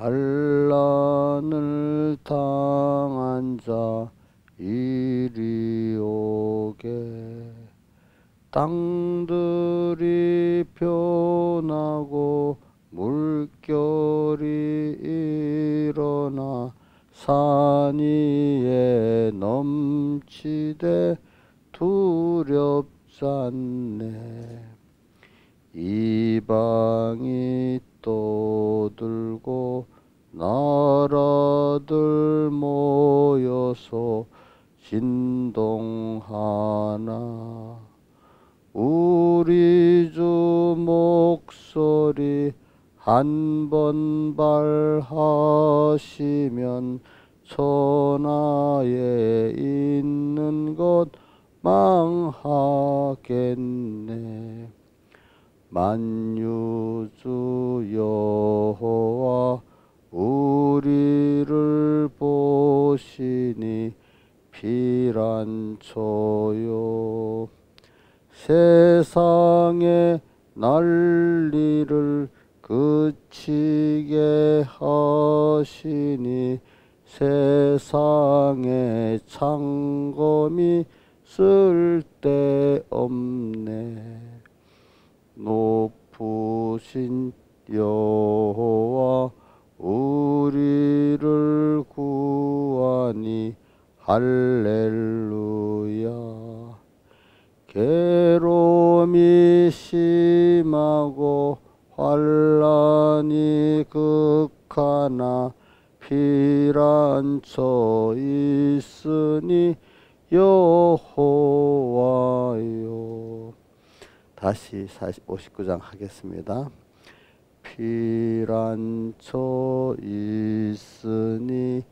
환난을 당한 자 이리 오게. 땅들이 변하고 물결이 일어나 산 위에 넘치되 두렵잖네. 이방이 떠들고 나라들 모여서 진동하나. 우리 주 목소리 한 번 발하시면 천하에 있는 것 망하겠네. 만유주 여호와 우리를 보시니 피란초요. 세상의 난리를 그치게 하시니 세상의 창검이 쓸데없네. 높으신 여호와 우리를 구하니 할렐루야. 괴로움이 심하고 환난이 극하나 피란처 있으니 여호와요. 다시 59장 하겠습니다. 피란처 있으니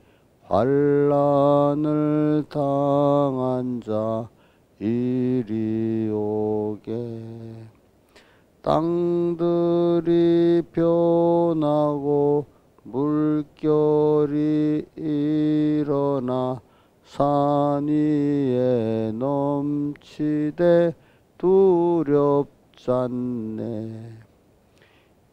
환난을 당한 자 이리 오게. 땅들이 변하고 물결이 일어나 산 위에 넘치되 두렵잖네.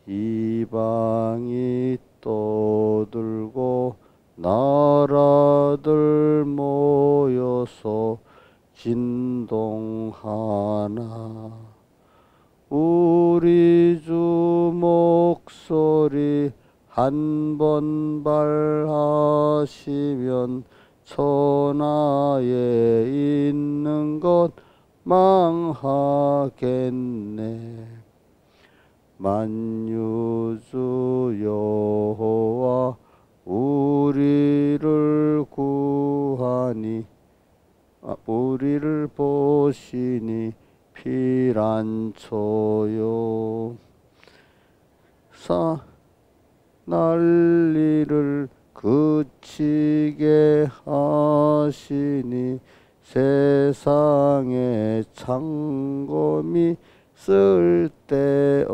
이방이 떠들고 나라들 모여서 진동하나. 우리 주 목소리 한 번 발하시면 천하에 있는 것 망하겠네. 만유주 여호와 우리를 구하니 우리를 보시니 피란초요. 난리를 그치게 하시니 세상의 창검이 쓸데없네.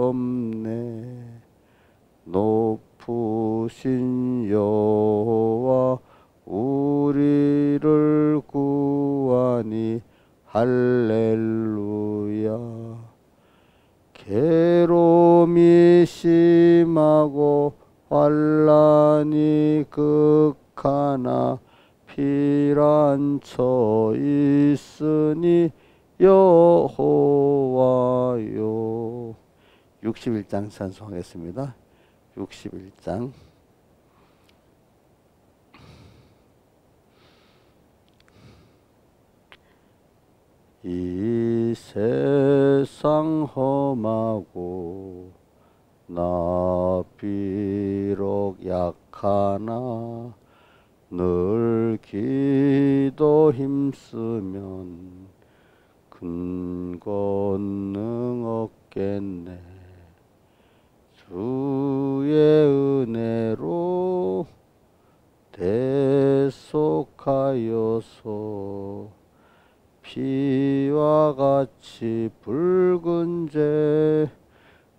높으신 여호와 우리를 구하니 할렐루야. 괴로움이 심하고 환난이 극하나 피란처 있으니 여호와요. 61장 찬송하겠습니다. 61장. 이 세상 험하고 나 비록 약하나 늘 기도 힘쓰면 큰 권능 얻겠네. 주의 은혜로 대속하여서 피와 같이 붉은 재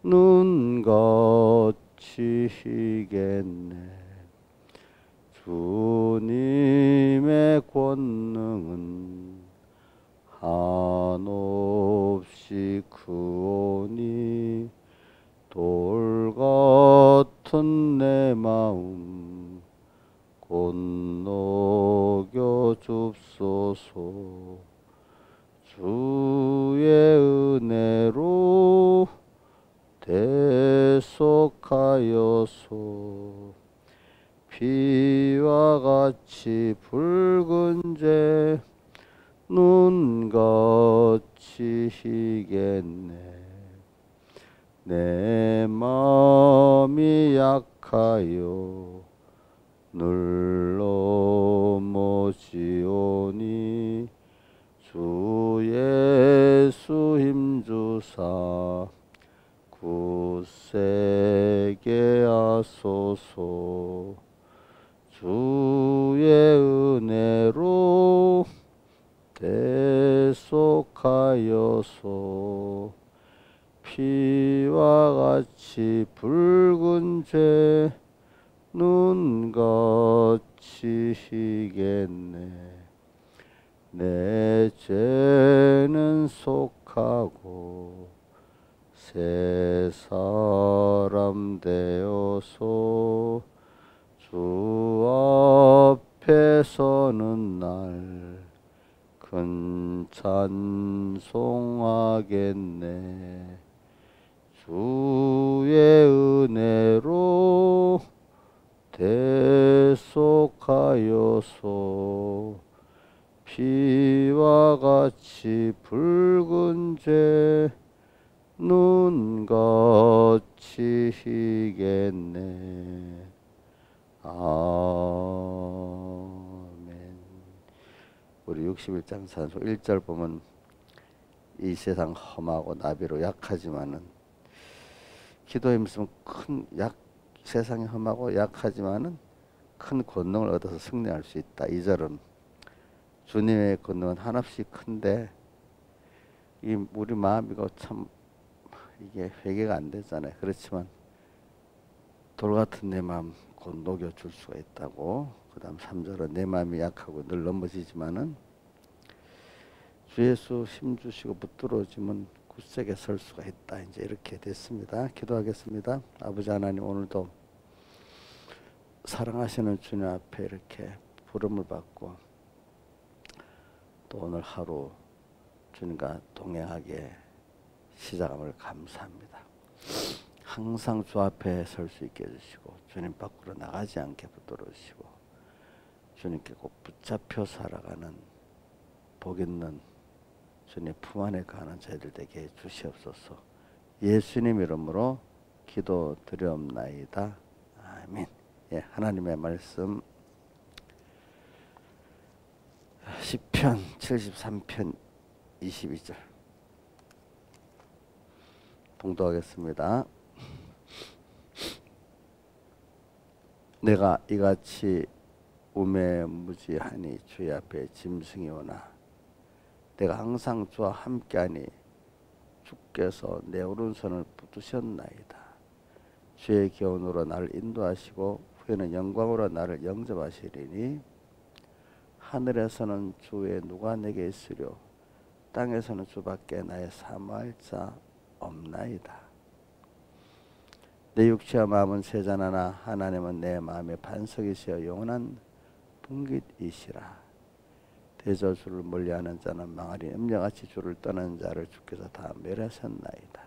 눈같이 희겠네. 주님의 권능은 한없이 크오니 돌 같은 같은 내 마음 곧 녹여 줍소서. 주의 은혜로 대속하여서 피와 같이 붉은 죄 눈같이 희겠네. 내 마음이 약하여 늘 넘어지오니 주 예수 힘주사 굳세게 하소서. 주의 은혜로 대속하여서 피와 같이 붉은 죄 눈같이 희겠네. 내 죄는 속하고 새 사람 되어서 주 앞에 서는 날 큰 찬송하겠네. 주의 은혜로 대속하여서 피와 같이 붉은 죄 눈같이 희겠네. 아멘. 우리 61장 찬송 1절 보면 이 세상 험하고 나비로 약하지만은 기도에 있으면 세상이 험하고 약하지만은 큰 권능을 얻어서 승리할 수 있다. 2절은 주님의 권능은 한없이 큰데 이 우리 마음이고 참 이게 회개가 안 되잖아요. 그렇지만 돌 같은 내 마음 곧 녹여줄 수가 있다고. 그 다음 3절은 내 마음이 약하고 늘 넘어지지만은 주 예수 힘주시고 붙들어주면 굳세게 설 수가 있다. 이제 이렇게 됐습니다. 기도하겠습니다. 아버지 하나님, 오늘도 사랑하시는 주님 앞에 이렇게 부름을 받고 또 오늘 하루 주님과 동행하게 시작함을 감사합니다. 항상 주 앞에 설 수 있게 해주시고 주님 밖으로 나가지 않게 붙들어 주시고 주님께 꼭 붙잡혀 살아가는 복 있는 주님 품 안에 가는 저희들 되게 해 주시옵소서. 예수님 이름으로 기도 드리옵나이다. 아멘. 예, 하나님의 말씀 시편 73편 22절 봉독하겠습니다. 내가 이같이 우매무지하니 주의 앞에 짐승이 오나 내가 항상 주와 함께하니 주께서 내 오른손을 붙드셨나이다. 주의 교훈으로 나를 인도하시고 후에는 영광으로 나를 영접하시리니 하늘에서는 주 외에 누가 내게 있으려 땅에서는 주밖에 나의 사모할 자 없나이다. 내 육체와 마음은 세잔하나 하나님은 내 마음의 반석이시여 영원한 분깃이시라. 대저주를 멀리하는 자는 망하리. 음녀같이 주를 떠나는 자를 주께서 다 멸하셨나이다.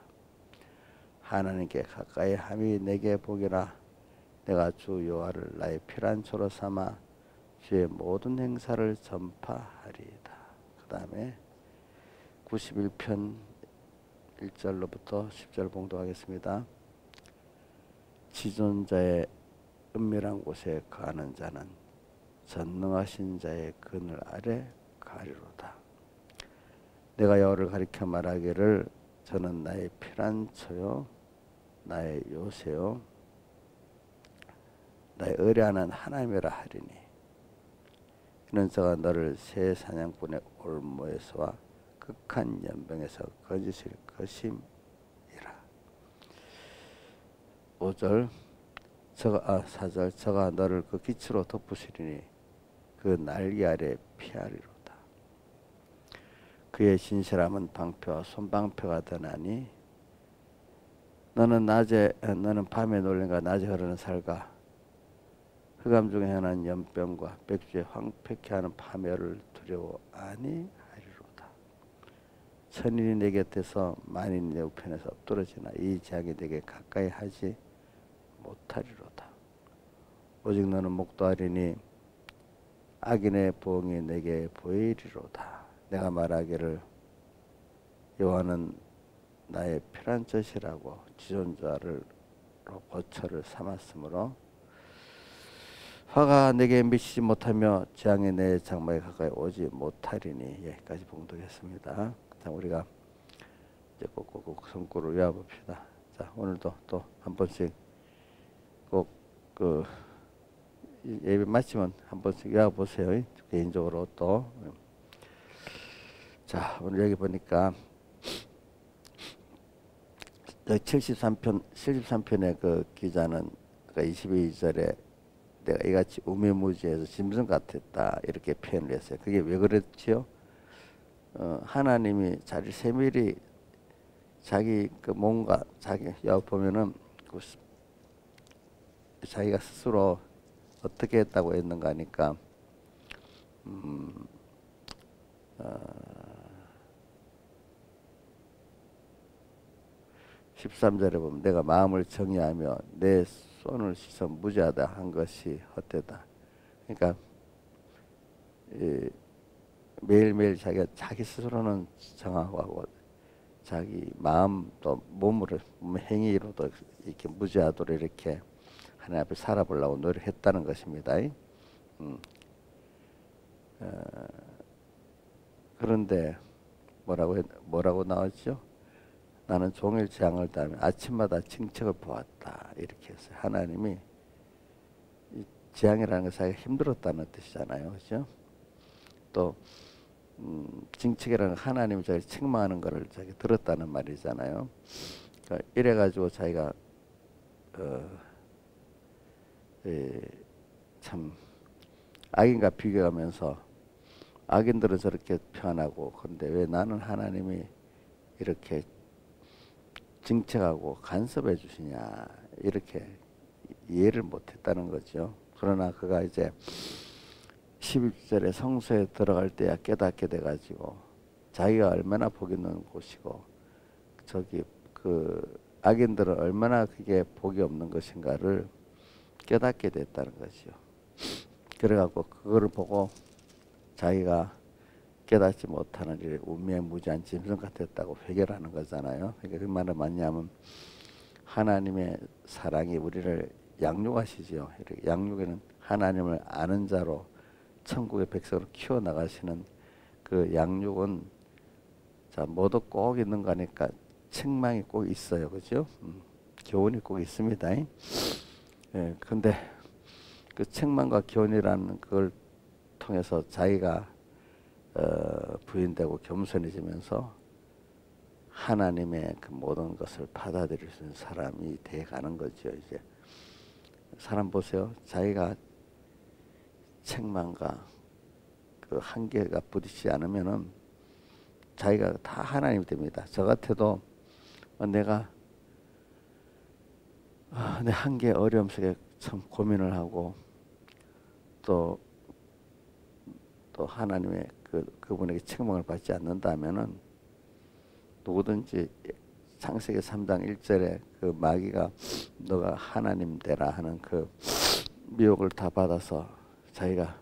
하나님께 가까이 함이 내게 복이라. 내가 주 여호와를 나의 피란초로 삼아 주의 모든 행사를 전파하리이다. 그 다음에 91편 1절로부터 10절 봉독하겠습니다. 지존자의 은밀한 곳에 거하는 자는 전능하신 자의 그늘 아래 가리로다. 내가 여호와를 가리켜 말하기를 저는 나의 피란초요 나의 요새요 나의 의뢰하는 하나님이라 하리니 이는 저가 너를 새 사냥꾼의 올무에서와 극한 연병에서 건지실 것임이라. 5절 4절 저가 너를 그 빛으로 덮으시리니 그 날개 아래 피하리로다. 그의 진실함은 방패와 손방패가 되나니 너는 밤에 놀랜가 낮에 흐르는 살과 흑암 중에 현한 연병과 백주에 황폐케 하는 파멸을 두려워 아니하리로다. 천인이 내 곁에서 만인이 내 우편에서 엎드러지나 이 재앙이 내게 가까이 하지 못하리로다. 오직 너는 목도하리니 악인의 보응이 내게 보이리로다. 내가 말하기를 여호와는 나의 피난처시라고 지존자를 고처를 삼았으므로 화가 내게 미치지 못하며 재앙이 내 장막에 가까이 오지 못하리니. 여기까지 봉독했습니다. 자, 우리가 이제 꼭꼭 성구를 외워봅시다. 자, 오늘도 또 한 번씩 꼭 그 예배 마치면 한 번씩 외워보세요. 개인적으로 또. 자, 오늘 여기 보니까 73편의 그 기자는 22절에 내가 이같이 우매무지해서 짐승 같았다 이렇게 표현을 했어요. 그게 왜 그랬지요? 하나님이 자기 세밀히 자기 그 몸과 자기 보면은 그 자기가 스스로 어떻게 했다고 했는가 하니까 13절에 보면 내가 마음을 정의하며 내 손을 씻어 무죄하다 한 것이 헛되다. 그러니까 매일매일 자기 스스로는 정하고 자기 마음도 몸으로 행위로도 이렇게 무죄하도록 이렇게 하나님 앞에 살아보려고 노력했다는 것입니다. 그런데 뭐라고 나왔죠? 나는 종일 재앙을 당하며 아침마다 징책을 보았다 이렇게 했어요. 하나님이 이 재앙이라는 것이 자기가 힘들었다는 뜻이잖아요, 그렇죠? 또 징책이라는 하나님이 자기를 책망하는 것을 자기 들었다는 말이잖아요. 그러니까 이래가지고 자기가 참 악인과 비교하면서 악인들은 저렇게 표현하고 그런데 왜 나는 하나님이 이렇게 징책하고 간섭해 주시냐 이렇게 이해를 못했다는 거죠. 그러나 그가 이제 11절에 성소에 들어갈 때야 깨닫게 돼가지고 자기가 얼마나 복 있는 곳이고 저기 그 악인들은 얼마나 그게 복이 없는 것인가를 깨닫게 됐다는 거죠. 그래갖고 그거를 보고 자기가 깨닫지 못하는 일에 우매무지한 짐승 같았다고 회개하는 거잖아요. 그러니까 그 말은 뭐냐면 하나님의 사랑이 우리를 양육하시죠. 양육에는 하나님을 아는 자로 천국의 백성으로 키워나가시는 그 양육은 자 뭐도 꼭 있는 거니까 책망이 꼭 있어요. 그죠? 교훈이 꼭 있습니다. 예, 근데 그 책망과 교훈이라는 그걸 통해서 자기가 부인되고 겸손해지면서 하나님의 그 모든 것을 받아들일 수 있는 사람이 돼가는 거죠. 이제 사람 보세요. 자기가 책망과 그 한계가 부딪히지 않으면은 자기가 다 하나님이 됩니다. 저 같아도 내가 내 한계 어려움 속에 참 고민을 하고 또 하나님의 그분에게 책망을 받지 않는다면은 누구든지 창세기 3장 1절에 그 마귀가 너가 하나님 되라 하는 그 미혹을 다 받아서 자기가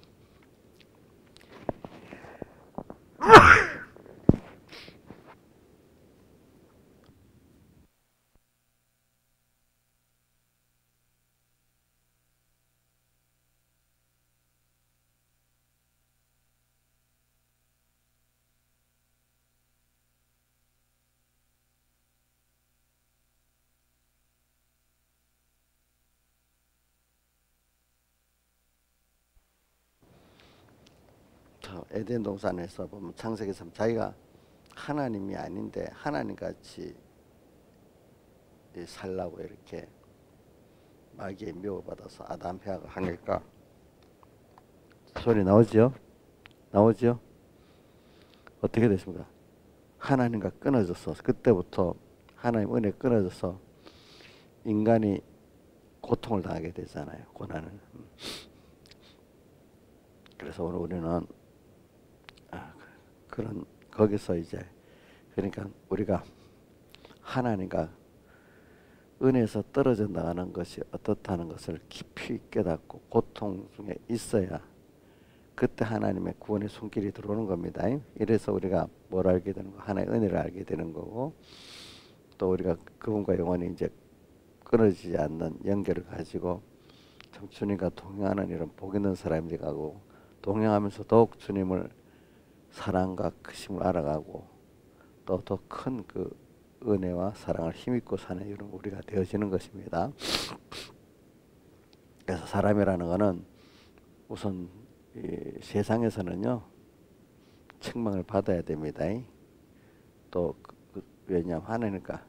에덴 동산에서 보면 창세기 3 자기가 하나님이 아닌데 하나님같이 살라고 이렇게 마귀의 미혹을 받아서 아담 해하가 하니까 소리 나오죠? 나오죠? 어떻게 됐습니까? 하나님과 끊어져서 그때부터 하나님 은혜 끊어져서 인간이 고통을 당하게 되잖아요. 고난을. 그래서 오늘 우리는 그런 거기서 이제 그러니까 우리가 하나님과 은혜에서 떨어져 나가는 것이 어떻다는 것을 깊이 깨닫고 고통 중에 있어야 그때 하나님의 구원의 손길이 들어오는 겁니다. 이래서 우리가 뭘 알게 되는 거, 하나의 은혜를 알게 되는 거고, 또 우리가 그분과 영원히 이제 끊어지지 않는 연결을 가지고 참 주님과 동행하는 이런 복 있는 사람이 되고, 동행하면서 더욱 주님을 사랑과 크심을 알아가고 또 더 큰 그 은혜와 사랑을 힘입고 사는 이런 우리가 되어지는 것입니다. 그래서 사람이라는 것은 우선 이 세상에서는요 책망을 받아야 됩니다. 또 왜냐하면 하나니까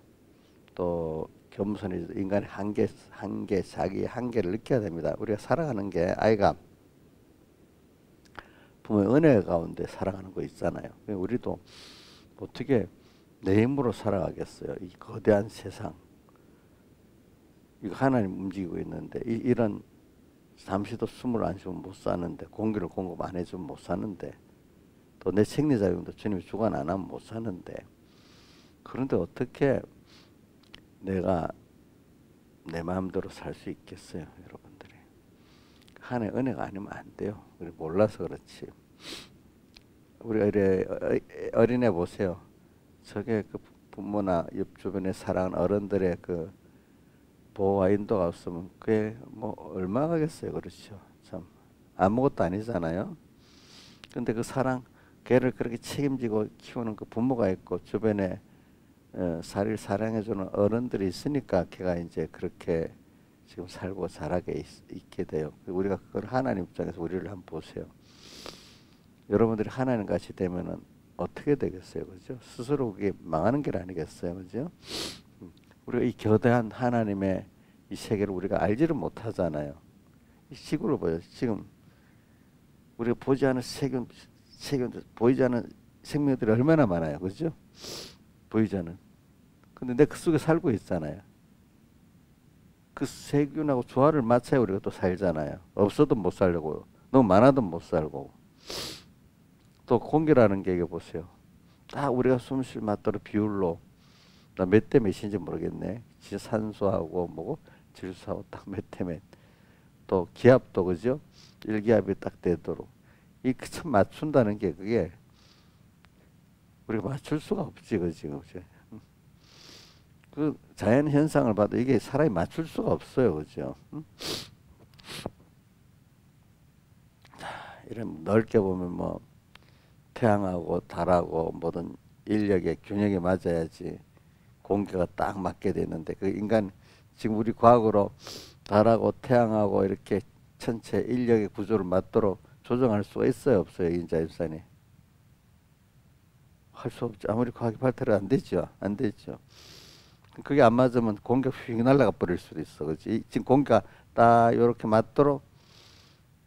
또 겸손히 인간의 한계 자기의 한계를 느껴야 됩니다. 우리가 살아가는 게 아이가 부모의 은혜 가운데 살아가는 거 있잖아요. 우리도 어떻게 내 힘으로 살아가겠어요? 이 거대한 세상 이거 하나님 움직이고 있는데 이런 잠시도 숨을 안 쉬면 못 사는데 공기를 공급 안 해주면 못 사는데 또 내 생리자금도 주님이 주관 안 하면 못 사는데 그런데 어떻게 내가 내 마음대로 살 수 있겠어요, 여러분들이? 하나님의 은혜가 아니면 안 돼요. 우리 몰라서 그렇지. 우리 어린애 보세요. 저게 그 부모나 옆 주변에 사랑하는 어른들의 그 보호와 인도가 없으면 그게 뭐 얼마나 가겠어요, 그렇죠? 참 아무것도 아니잖아요. 근데 그 사랑, 걔를 그렇게 책임지고 키우는 그 부모가 있고 주변에 사랑해주는 어른들이 있으니까 걔가 이제 그렇게 지금 살고 자라게 있게 돼요. 우리가 그걸 하나님 입장에서 우리를 한번 보세요. 여러분들이 하나님 같이 되면은 어떻게 되겠어요, 그죠? 스스로 그게 망하는 길 아니겠어요, 그죠? 우리가 이 거대한 하나님의 이 세계를 우리가 알지를 못하잖아요. 이 지구를 보여. 지금 우리가 보지 않은 세균 보이지 않은 생명들이 얼마나 많아요, 그죠? 보이지 않은. 근데 내 그 속에 살고 있잖아요. 그 세균하고 조화를 맞춰야 우리가 또 살잖아요. 없어도 못 살려고, 너무 많아도 못 살고. 또 공기라는 게 이거 보세요. 딱 우리가 숨 쉴 맞도록 비율로 나 몇 대 몇인지 모르겠네. 진짜 산소하고 뭐고 질소하고 딱 몇 대 몇. 또 기압도 그죠? 일기압이 딱 되도록 이 참 맞춘다는 게 그게 우리가 맞출 수가 없지, 그지? 그 자연 현상을 봐도 이게 사람이 맞출 수가 없어요, 그죠? 이런 넓게 보면 뭐 태양하고 달하고 모든 인력의 균형이 맞아야지 공기가 딱 맞게 되는데 그 인간 지금 우리 과학으로 달하고 태양하고 이렇게 전체 인력의 구조를 맞도록 조정할 수가 있어요, 없어요? 인자일산이 할 수 없죠. 아무리 과학이 발달이 안 되죠, 안 되죠. 그게 안 맞으면 공기가 휙 날아가 버릴 수도 있어, 그렇지? 지금 공기가 딱 이렇게 맞도록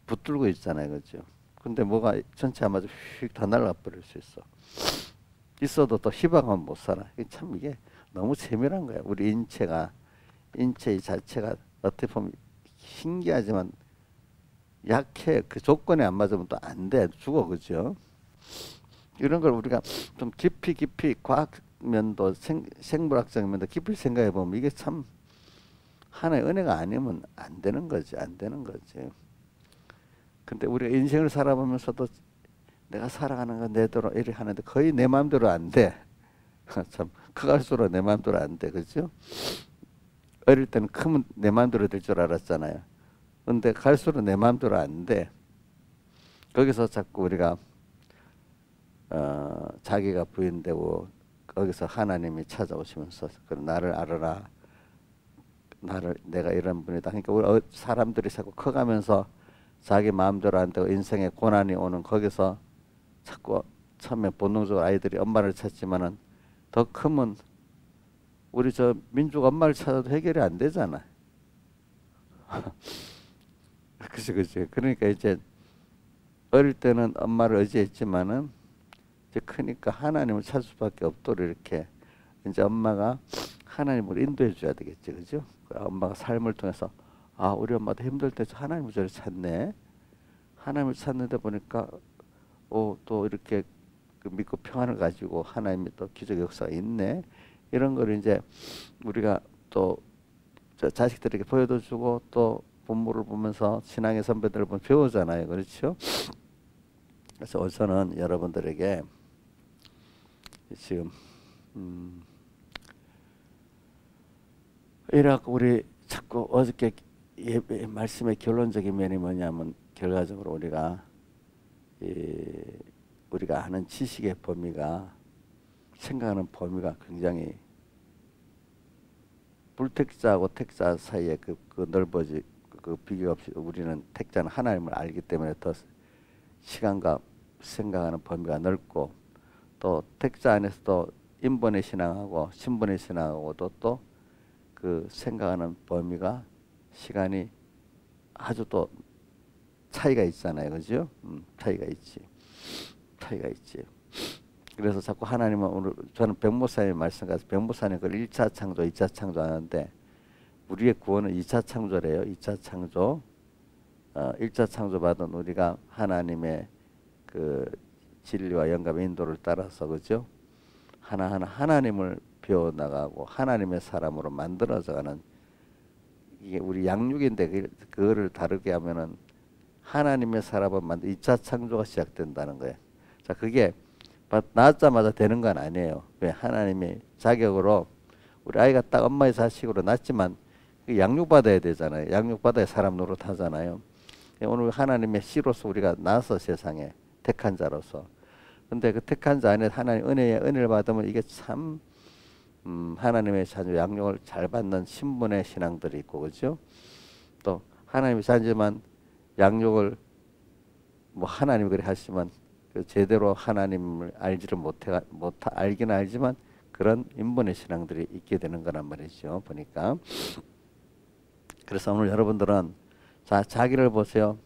붙들고 있잖아요, 그렇죠? 근데 뭐가 전체 안 맞아 휙 다 날아가 버릴 수 있어. 있어도 또 희박하면 못 살아. 참 이게 너무 재미난 거야. 우리 인체 자체가 어떻게 보면 신기하지만 약해. 그 조건에 안 맞으면 또 안 돼. 죽어, 그죠? 이런 걸 우리가 좀 깊이 과학 면도 생물학적 면도 깊이 생각해 보면 이게 참 하나의 은혜가 아니면 안 되는 거지, 안 되는 거지. 근데 우리가 인생을 살아보면서도 내가 살아가는 건 내대로 이렇게 하는데 거의 내 마음대로 안 돼. 참 커갈수록 내 마음대로 안 돼, 그죠? 어릴 때는 크면 내 마음대로 될 줄 알았잖아요. 근데 갈수록 내 마음대로 안 돼. 거기서 자꾸 우리가 자기가 부인되고 거기서 하나님이 찾아오시면서 나를 알아라. 내가 이런 분이다. 그러니까 우리 사람들이 자꾸 커가면서 자기 마음대로 안 되고 인생에 고난이 오는 거기서 자꾸 처음에 본능적으로 아이들이 엄마를 찾지만은 더 크면 우리 저 민주가 엄마를 찾아도 해결이 안 되잖아. 그치. 그러니까 이제 어릴 때는 엄마를 의지했지만은 이제 크니까 하나님을 찾을 수밖에 없도록 이렇게 이제 엄마가 하나님을 인도해 줘야 되겠지, 그죠? 엄마가 삶을 통해서 아 우리 엄마도 힘들 때 하나님을 저를 찾네. 하나님을 찾는데 보니까 또 이렇게 그 믿고 평안을 가지고 하나님이 또 기적 역사가 있네. 이런 걸 이제 우리가 또 자식들에게 보여도 주고 또 본모를 보면서 신앙의 선배들을 보면 배우잖아요. 그렇죠? 그래서 저는 여러분들에게 지금 이래갖고 우리 자꾸 어저께 말씀의 결론적인 면이 뭐냐면 결과적으로 우리가 아는 지식의 범위가 생각하는 범위가 굉장히 불택자하고 택자 사이에 그 넓어지 그 비교 없이 우리는 택자는 하나님을 알기 때문에 더 시간과 생각하는 범위가 넓고 또 택자 안에서도 인본의 신앙하고 신본의 신앙하고도 또 그 생각하는 범위가 시간이 아주 또 차이가 있잖아요. 그죠? 차이가 있지. 그래서 자꾸 하나님은 오늘 저는 백목사님 말씀 가서 백목사님 그걸 1차 창조, 2차 창조 하는데 우리의 구원은 2차 창조래요. 2차 창조. 1차 창조 받은 우리가 하나님의 그 진리와 영감의 인도를 따라서 그죠? 하나하나 하나님을 배워 나가고 하나님의 사람으로 만들어져가는 이게 우리 양육인데 그거를 다르게 하면은 하나님의 사람을 만들 2차 창조가 시작된다는 거예요. 자, 그게 낳자마자 되는 건 아니에요. 왜 하나님의 자격으로 우리 아이가 딱 엄마의 자식으로 낳지만 양육받아야 되잖아요. 양육받아야 사람 노릇하잖아요. 오늘 하나님의 씨로서 우리가 나서 세상에 택한 자로서. 근데 그 택한 자 안에 하나님 은혜를 받으면 이게 참 하나님의 자녀 양육을 잘 받는 신분의 신앙들이 있고 그죠? 또 하나님의 자녀만 양육을 뭐 하나님이 그래 하시지만 그 제대로 하나님을 알지를 알기는 알지만 그런 인본의 신앙들이 있게 되는 거란 말이죠. 보니까. 그래서 오늘 여러분들은 자기를 보세요.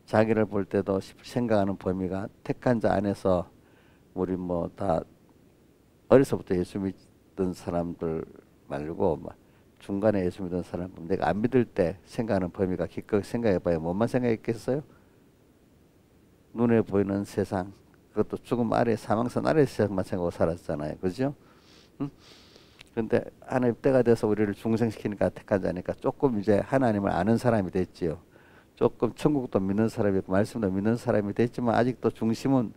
자기를 볼 때도 생각하는 범위가 택한 자 안에서 우리 뭐 다 어려서부터 예수 믿던 사람들 말고 중간에 예수 믿던 사람 내가 안 믿을 때 생각하는 범위가 기껏 생각해봐야 뭐만 생각했겠어요? 눈에 보이는 세상 그것도 죽음 아래 사망선 아래 세상만 생각하고 살았잖아요. 그죠? 응? 근데 하나님 때가 돼서 우리를 중생시키니까 택한 자니까 조금 이제 하나님을 아는 사람이 됐지요. 조금 천국도 믿는 사람이 있고 말씀도 믿는 사람이 됐지만 아직도 중심은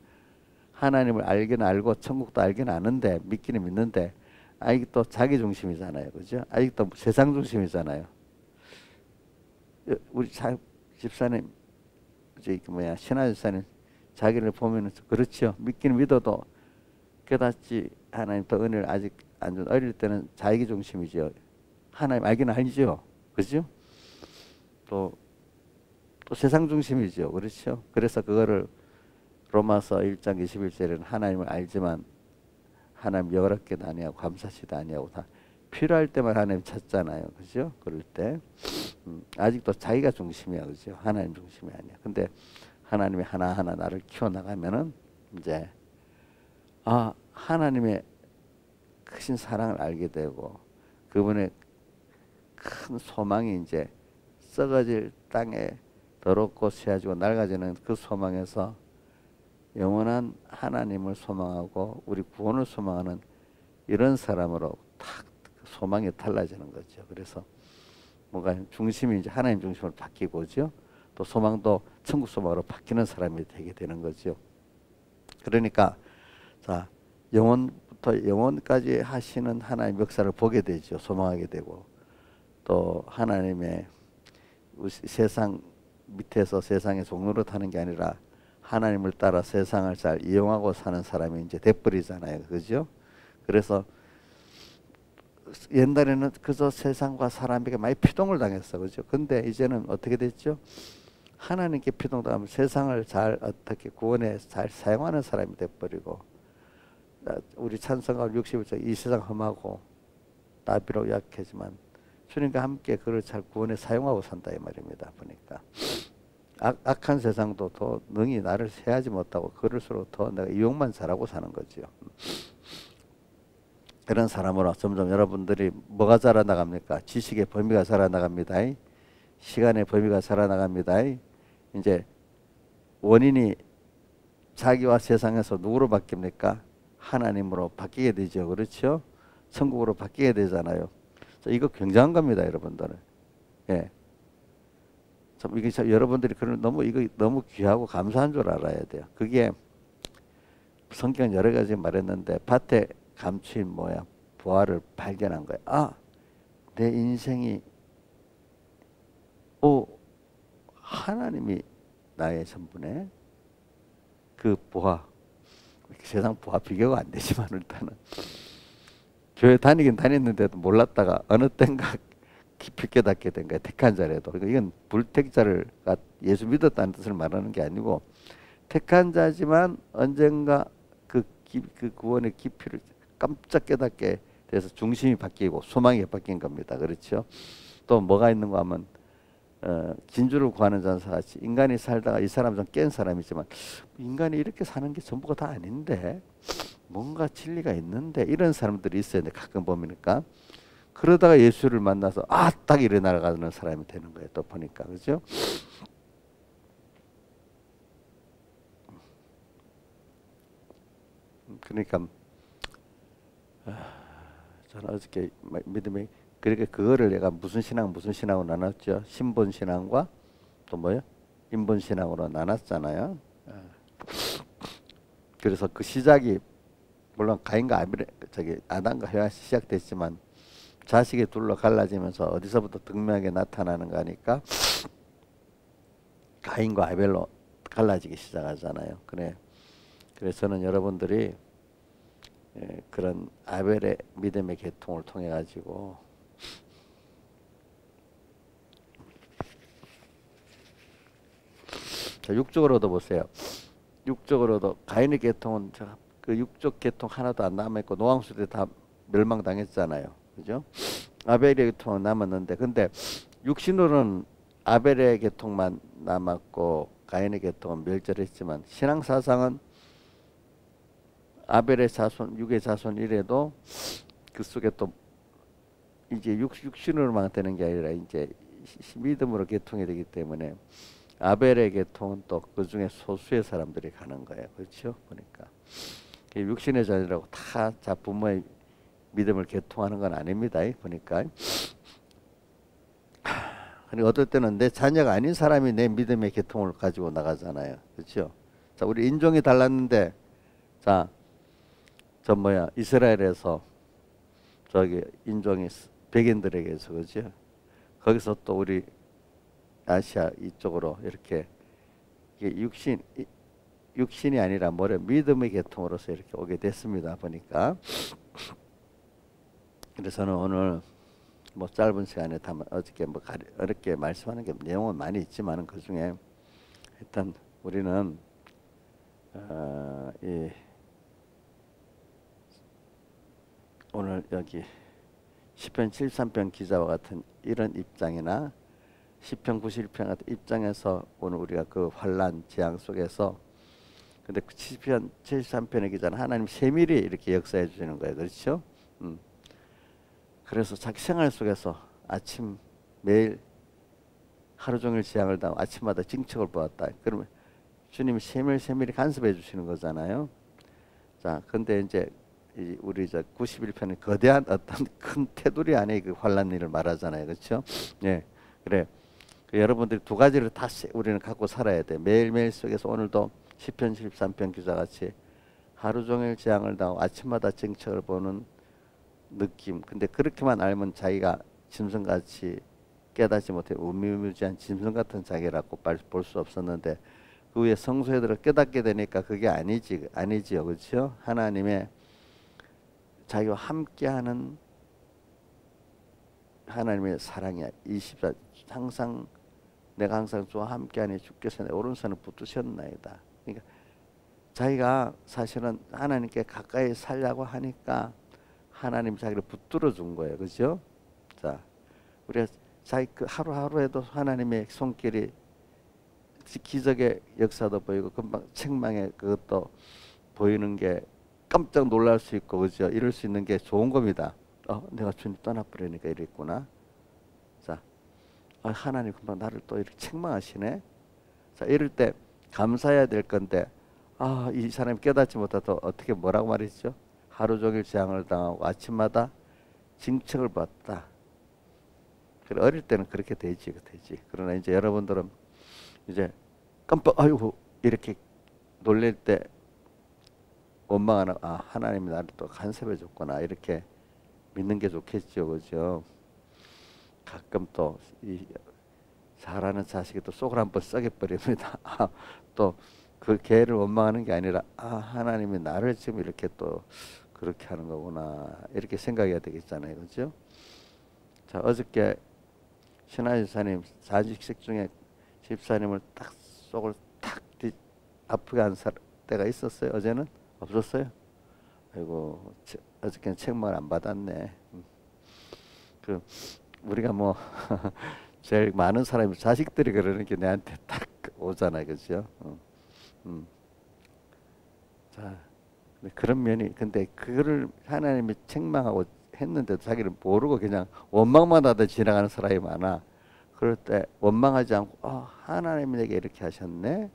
하나님을 알기는 알고 천국도 알기는 아는데 믿기는 믿는데 아직도 자기 중심이잖아요. 그죠? 아직도 세상 중심이잖아요. 우리 집사님 신하 집사님 자기를 보면은 그렇죠. 믿기는 믿어도 깨닫지 하나님 또 은혜를 아직 안 준 어릴 때는 자기 중심이죠. 하나님 알기는 알죠. 그죠? 또 세상 중심이죠. 그렇죠? 그래서 그거를 로마서 1장 21절에는 하나님을 알지만 하나님 여롭게도 아니하고 감사시도 아니하고 다 필요할 때만 하나님 찾잖아요. 그죠? 그럴 때 아직도 자기가 중심이야. 그죠? 하나님 중심이 아니야. 근데 하나님이 하나하나 나를 키워나가면은 이제 하나님의 크신 사랑을 알게 되고 그분의 큰 소망이 이제 썩어질 땅에 더럽고 쇠해지고 낡아지는 그 소망에서 영원한 하나님을 소망하고 우리 구원을 소망하는 이런 사람으로 탁 소망이 달라지는 거죠. 그래서 뭔가 중심이 이제 하나님 중심으로 바뀌고죠. 또 소망도 천국 소망으로 바뀌는 사람이 되게 되는 거죠. 그러니까 자 영원부터 영원까지 하시는 하나님 역사를 보게 되죠. 소망하게 되고 또 하나님의 세상 밑에서 세상의 종로로 타는 게 아니라 하나님을 따라 세상을 잘 이용하고 사는 사람이 이제 돼버리잖아요. 그죠? 그래서 옛날에는 그저 세상과 사람에게 많이 피동을 당했어. 그죠? 근데 이제는 어떻게 됐죠? 하나님께 피동당하면 세상을 잘 어떻게 구원에 잘 사용하는 사람이 돼버리고 우리 찬송가 61절 이 세상 험하고 나비로 약하지만 주님과 함께 그를 잘 구원에 사용하고 산다 이 말입니다. 보니까 악한 세상도 더 능히 나를 세하지 못하고 그럴수록 더 내가 이용만 잘하고 사는 거죠. 그런 사람으로 점점 여러분들이 뭐가 자라나갑니까? 지식의 범위가 자라나갑니다. 시간의 범위가 자라나갑니다. 이제 원인이 자기와 세상에서 누구로 바뀝니까? 하나님으로 바뀌게 되죠. 그렇죠? 천국으로 바뀌게 되잖아요. 이거 굉장한 겁니다, 여러분들은. 예. 참 이게 여러분들이 그런 이거 너무 귀하고 감사한 줄 알아야 돼요. 그게 성경 여러 가지 말했는데 밭에 감추인 뭐야? 부활을 발견한 거야. 아, 내 인생이 하나님이 나의 전부네. 그 부하, 세상 부하 비교가 안 되지만 일단은 교회 다니긴 다녔는데도 몰랐다가 어느 땐가 깊이 깨닫게 된 거야. 택한 자라도. 그러니까 이건 불택자가 예수 믿었다는 뜻을 말하는 게 아니고 택한 자지만 언젠가 그 구원의 깊이를 깜짝 깨닫게 돼서 중심이 바뀌고 소망이 바뀐 겁니다. 그렇죠? 또 뭐가 있는가 하면 진주를 구하는 자같이 인간이 살다가 이 사람 좀 깬 사람이지만 인간이 이렇게 사는 게 전부가 다 아닌데 뭔가 진리가 있는데 이런 사람들이 있어요. 가끔 보니까 그러다가 예수를 만나서 딱 일어나가는 사람이 되는 거예요. 또 보니까 그죠? 그러니까 저는 어저께 믿음이 그렇게 그거를 내가 무슨 신앙으로 나눴죠? 신본 신앙과 또 뭐요? 인본 신앙으로 나눴잖아요. 그래서 그 시작이 물론 가인과 아담과 해와 시작됐지만 자식이 둘로 갈라지면서 어디서부터 극명하게 나타나는 거니까 가인과 아벨로 갈라지기 시작하잖아요. 그래서 저는 여러분들이 그런 아벨의 믿음의 계통을 통해 가지고 자, 육적으로도 보세요. 육적으로도 가인의 계통은 그 육적 계통 하나도 안 남아있고 노왕수 때 다 멸망당했잖아요. 그죠? 아벨의 계통은 남았는데 근데 육신으로는 아벨의 계통만 남았고 가인의 계통은 멸절했지만 신앙사상은 아벨의 자손, 육의 자손 이래도 그 속에 또 이제 육신으로만 되는 게 아니라 이제 믿음으로 계통이 되기 때문에 아벨의 계통은 또 그 중에 소수의 사람들이 가는 거예요. 그렇죠? 보니까 육신의 자녀라고 다 부모의 믿음을 계통하는 건 아닙니다. 보니까 그리고 어떨 때는 내 자녀가 아닌 사람이 내 믿음의 계통을 가지고 나가잖아요. 그렇죠? 자, 우리 인종이 달랐는데 자, 이스라엘에서 저기 인종이 백인들에게서 그죠? 거기서 또 우리 아시아 이쪽으로 이렇게 육신이 아니라 믿음의 계통으로서 이렇게 오게 됐습니다. 보니까 그래서 저는 오늘 짧은 시간에 어저께 어렵게 말씀하는 게 내용은 많이 있지만은 그 중에 일단 우리는 오늘 여기 시편 73편 기자와 같은 이런 입장이나 시편 91편 같은 입장에서 오늘 우리가 그 환난 재앙 속에서 근데 시편 73편의 기자는 하나님 세밀히 이렇게 역사해 주시는 거예요. 그렇죠? 그래서 자기 생활 속에서 매일 하루 종일 재앙을 당하고 아침마다 징척을 보았다. 그러면 주님이 세밀히 간섭해 주시는 거잖아요. 자, 근데 이제 우리 91편은 거대한 어떤 큰 테두리 안에 그 환난 일을 말하잖아요. 그렇죠? 예. 그래. 여러분들이 두 가지를 다 우리는 갖고 살아야 돼. 매일매일 속에서 오늘도 시편 13편 기자같이 하루 종일 재앙을 당하고 아침마다 징척을 보는 느낌. 근데 그렇게만 알면 자기가 짐승같이 깨닫지 못해 우미무지한 짐승 같은 자기라고 볼 수 없었는데 그 위에 성소에 들어 깨닫게 되니까 그게 아니지요. 그렇죠? 하나님의 자기와 함께하는 하나님의 사랑이야. 24 항상 내가 항상 주와 함께하니 주께서 내 오른손을 붙드셨나이다. 그러니까 자기가 사실은 하나님께 가까이 살려고 하니까 하나님 자기를 붙들어 준 거예요. 그죠? 자, 우리가 자기 그 하루하루에도 하나님의 손길이 기적의 역사도 보이고 금방 책망에 그것도 보이는 게 깜짝 놀랄 수 있고, 그죠? 이럴 수 있는 게 좋은 겁니다. 내가 주님 떠나버리니까 이랬구나. 자, 하나님 금방 나를 또 이렇게 책망하시네. 자, 이럴 때 감사해야 될 건데, 이 사람이 깨닫지 못하다 어떻게 뭐라고 말했죠? 하루 종일 재앙을 당하고 아침마다 징책을 받다. 그래, 어릴 때는 그렇게 되지. 그러나 이제 여러분들은 이제 깜빡, 아이고, 이렇게 놀랄 때 원망하는, 하나님이 나를 또 간섭해 줬구나. 이렇게 믿는 게 좋겠죠. 그죠? 가끔 또, 잘하는 자식이 또 속을 한번 썩여 버립니다. 또 그 개를 원망하는 게 아니라 하나님이 나를 지금 이렇게 또 그렇게 하는 거구나 이렇게 생각해야 되겠잖아요. 그죠? 자, 어저께 신하유 집사님 사직식 중에 집사님을 딱 속을 탁 아프게 한 때가 있었어요. 어제는 없었어요. 아이고, 어저께는 책망을 안 받았네. 그 우리가 뭐 제일 많은 사람이 자식들이 그러는 게 내한테 딱 오잖아요. 그죠? 자, 그런 면이, 근데 그거를 하나님이 책망하고 했는데도 자기는 모르고 그냥 원망만 하다 지나가는 사람이 많아. 그럴 때 원망하지 않고, 하나님이 내게 이렇게 하셨네.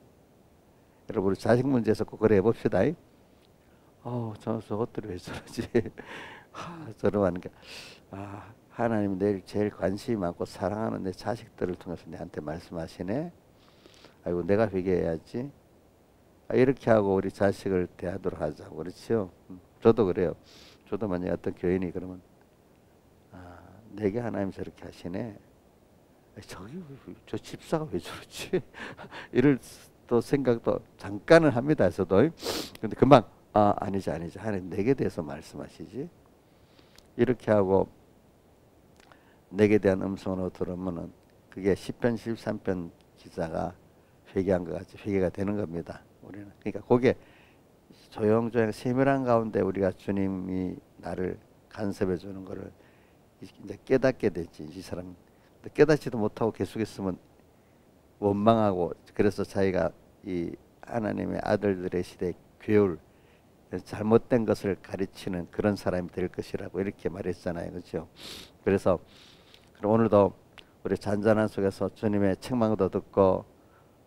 여러분, 우리 자식 문제에서 꼭 그래 해봅시다. 저것들이 왜 저러지? 저러 하는 게, 하나님이 내일 제일 관심이 많고 사랑하는 내 자식들을 통해서 내한테 말씀하시네. 아이고, 내가 회개해야지. 이렇게 하고 우리 자식을 대하도록 하자고. 그렇죠? 저도 그래요. 저도 만약에 어떤 교인이 그러면 내게 하나님 저렇게 하시네. 저 집사가 왜 저러지? 이럴 또 생각도 잠깐은 합니다. 저도. 근데 금방 아니지. 하나님 내게 대해서 말씀하시지. 이렇게 하고 내게 대한 음성으로 들으면은 그게 시편 13편 기자가 회개한 것 같이 회개가 되는 겁니다. 우리는 그러니까 그게 조용조용 세밀한 가운데 우리가 주님이 나를 간섭해 주는 거를 이제 깨닫게 되지. 이 사람 깨닫지도 못하고 계속했으면 원망하고, 그래서 자기가 이 하나님의 아들들의 시대 교율 잘못된 것을 가르치는 그런 사람이 될 것이라고 이렇게 말했잖아요. 그렇죠? 그래서 오늘도 우리 잔잔한 속에서 주님의 책망도 듣고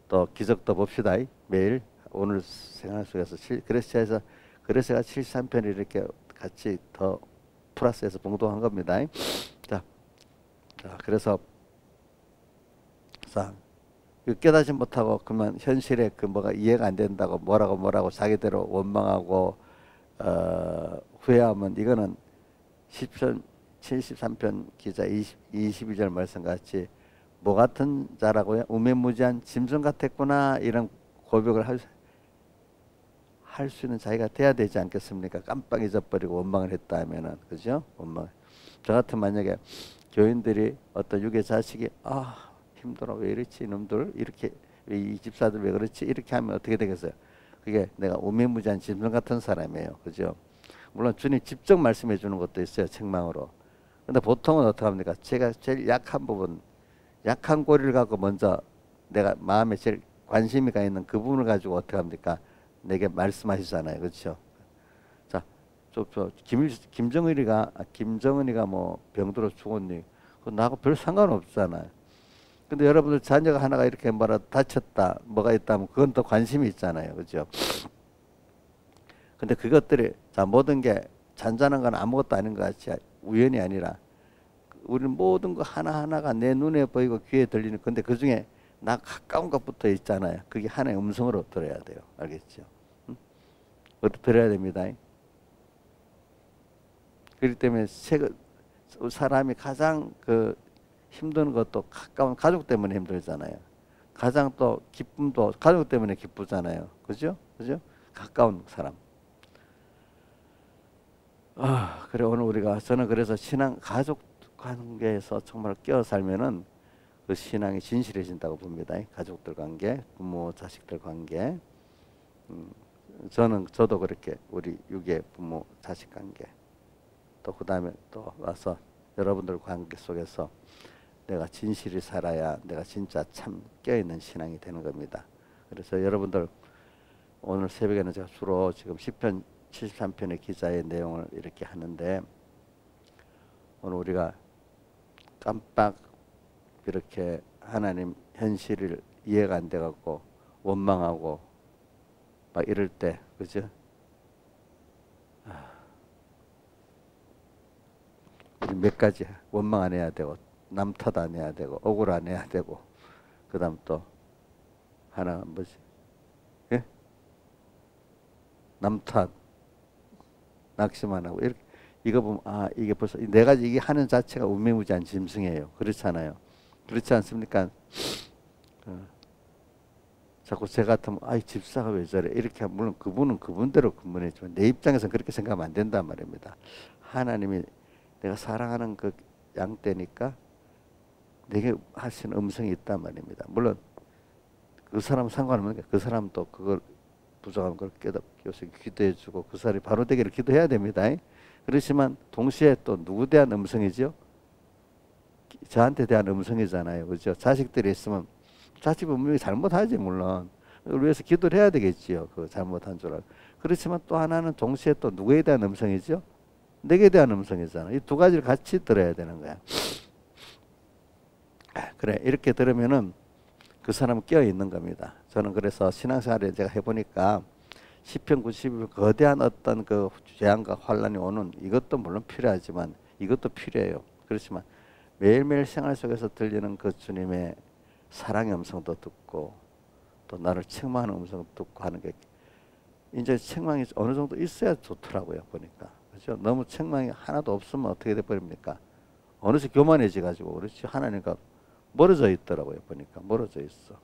또 기적도 봅시다. 매일 오늘 생활 속에서 그래서 73편을 이렇게 같이 더 플러스해서 봉독한 겁니다. 자, 그래서 깨닫지 못하고 그만 현실에 그 뭐가 이해가 안 된다고 뭐라고 자기대로 원망하고 후회하면 이거는 10편 73편 기자 22절 말씀 같이 뭐 같은 자라고요? 우매무지한 짐승 같았구나 이런 고백을 할 수 있는 자기가 돼야 되지 않겠습니까? 깜빡 잊어버리고 원망을 했다 하면은, 그죠? 원망. 저 같은 만약에 교인들이 어떤 육의 자식이 힘들어 왜 이렇지 이놈들 이렇게 이 집사들 왜 그렇지 이렇게 하면 어떻게 되겠어요? 그게 내가 우매무지한 짐승 같은 사람이에요. 그죠? 물론 주님 직접 말씀해 주는 것도 있어요. 책망으로. 근데 보통은 어떻게 합니까? 제가 제일 약한 부분, 약한 고리를 갖고 먼저 내가 마음에 제일 관심이 가 있는 그 부분을 가지고 어떻게 합니까? 내게 말씀하시잖아요. 그렇죠? 자, 김정은이가 뭐 병들어 죽었니? 그거 나하고 별 상관없잖아요. 근데 여러분들 자녀가 하나가 이렇게 다쳤다, 뭐가 있다면 그건 또 관심이 있잖아요. 그죠? 근데 그것들이, 모든 게 잔잔한 건 아무것도 아닌 것 같이 우연이 아니라, 우리는 모든 거 하나하나가 내 눈에 보이고 귀에 들리는, 근데 그 중에 나 가까운 것부터 있잖아요. 그게 하나의 음성으로 들어야 돼요. 알겠죠? 어떻게 들어야 됩니다. 그렇기 때문에 사람이 가장 힘든 것도 가까운 가족 때문에 힘들잖아요. 가장 또 기쁨도 가족 때문에 기쁘잖아요. 그죠? 가까운 사람. 그래, 오늘 저는 그래서 가족 관계에서 정말 끼어 살면은 그 신앙이 진실해진다고 봅니다. 가족들 관계, 부모, 자식들 관계. 저도 그렇게 우리 육의 부모, 자식 관계. 또 그 다음에 또 와서 여러분들 관계 속에서 내가 진실히 살아야 내가 진짜 참 껴있는 신앙이 되는 겁니다. 그래서 여러분들 오늘 새벽에는 제가 주로 지금 시편 73편의 기자의 내용을 이렇게 하는데, 오늘 우리가 깜빡 이렇게 하나님 현실을 이해가 안 돼갖고 원망하고 막 이럴 때, 그죠? 우리 몇 가지 원망 안 해야 되고, 남 탓 안 해야 되고, 억울 안 해야 되고, 그 다음 또 하나 뭐지? 예? 남 탓, 낙심 안 하고, 이렇게 이거 보면 이게 벌써 네 가지 이게 하는 자체가 우매무지한 짐승이에요. 그렇잖아요. 그렇지 않습니까? 자꾸 제 같으면 집사가 왜 저래 이렇게 물론 그분은 그분대로 근무했지만 내 입장에서는 그렇게 생각하면 안 된단 말입니다. 하나님이 내가 사랑하는 그 양떼니까 내게 하시는 음성이 있단 말입니다. 물론 그 사람 상관없는 그 사람도 그걸 부족하면 그걸 깨닫고서 기도해주고 그 사람이 바로 되기를 기도해야 됩니다. 그렇지만 동시에 또 누구 대한 음성이죠? 저한테 대한 음성이잖아요. 그렇죠? 자식들이 있으면 자식 분명히 잘못하지 물론 그걸 위해서 기도를 해야 되겠지요. 그 잘못한 줄 알고. 그렇지만 또 하나는 동시에 또 누구에 대한 음성이죠? 내게 대한 음성이잖아. 이 두 가지를 같이 들어야 되는 거야. 그래 이렇게 들으면은 그 사람은 깨어 있는 겁니다. 저는 그래서 신앙생활에 제가 해보니까 시편 91 거대한 어떤 그 재앙과 환란이 오는 이것도 물론 필요하지만 이것도 필요해요. 그렇지만 매일매일 생활 속에서 들리는 그 주님의 사랑의 음성도 듣고 또 나를 책망하는 음성도 듣고 하는 게 이제 책망이 어느 정도 있어야 좋더라고요. 보니까 그렇죠? 너무 책망이 하나도 없으면 어떻게 돼 버립니까? 어느새 교만해져 가지고 그렇지 하나님과 멀어져 있더라고요. 보니까 멀어져 있어.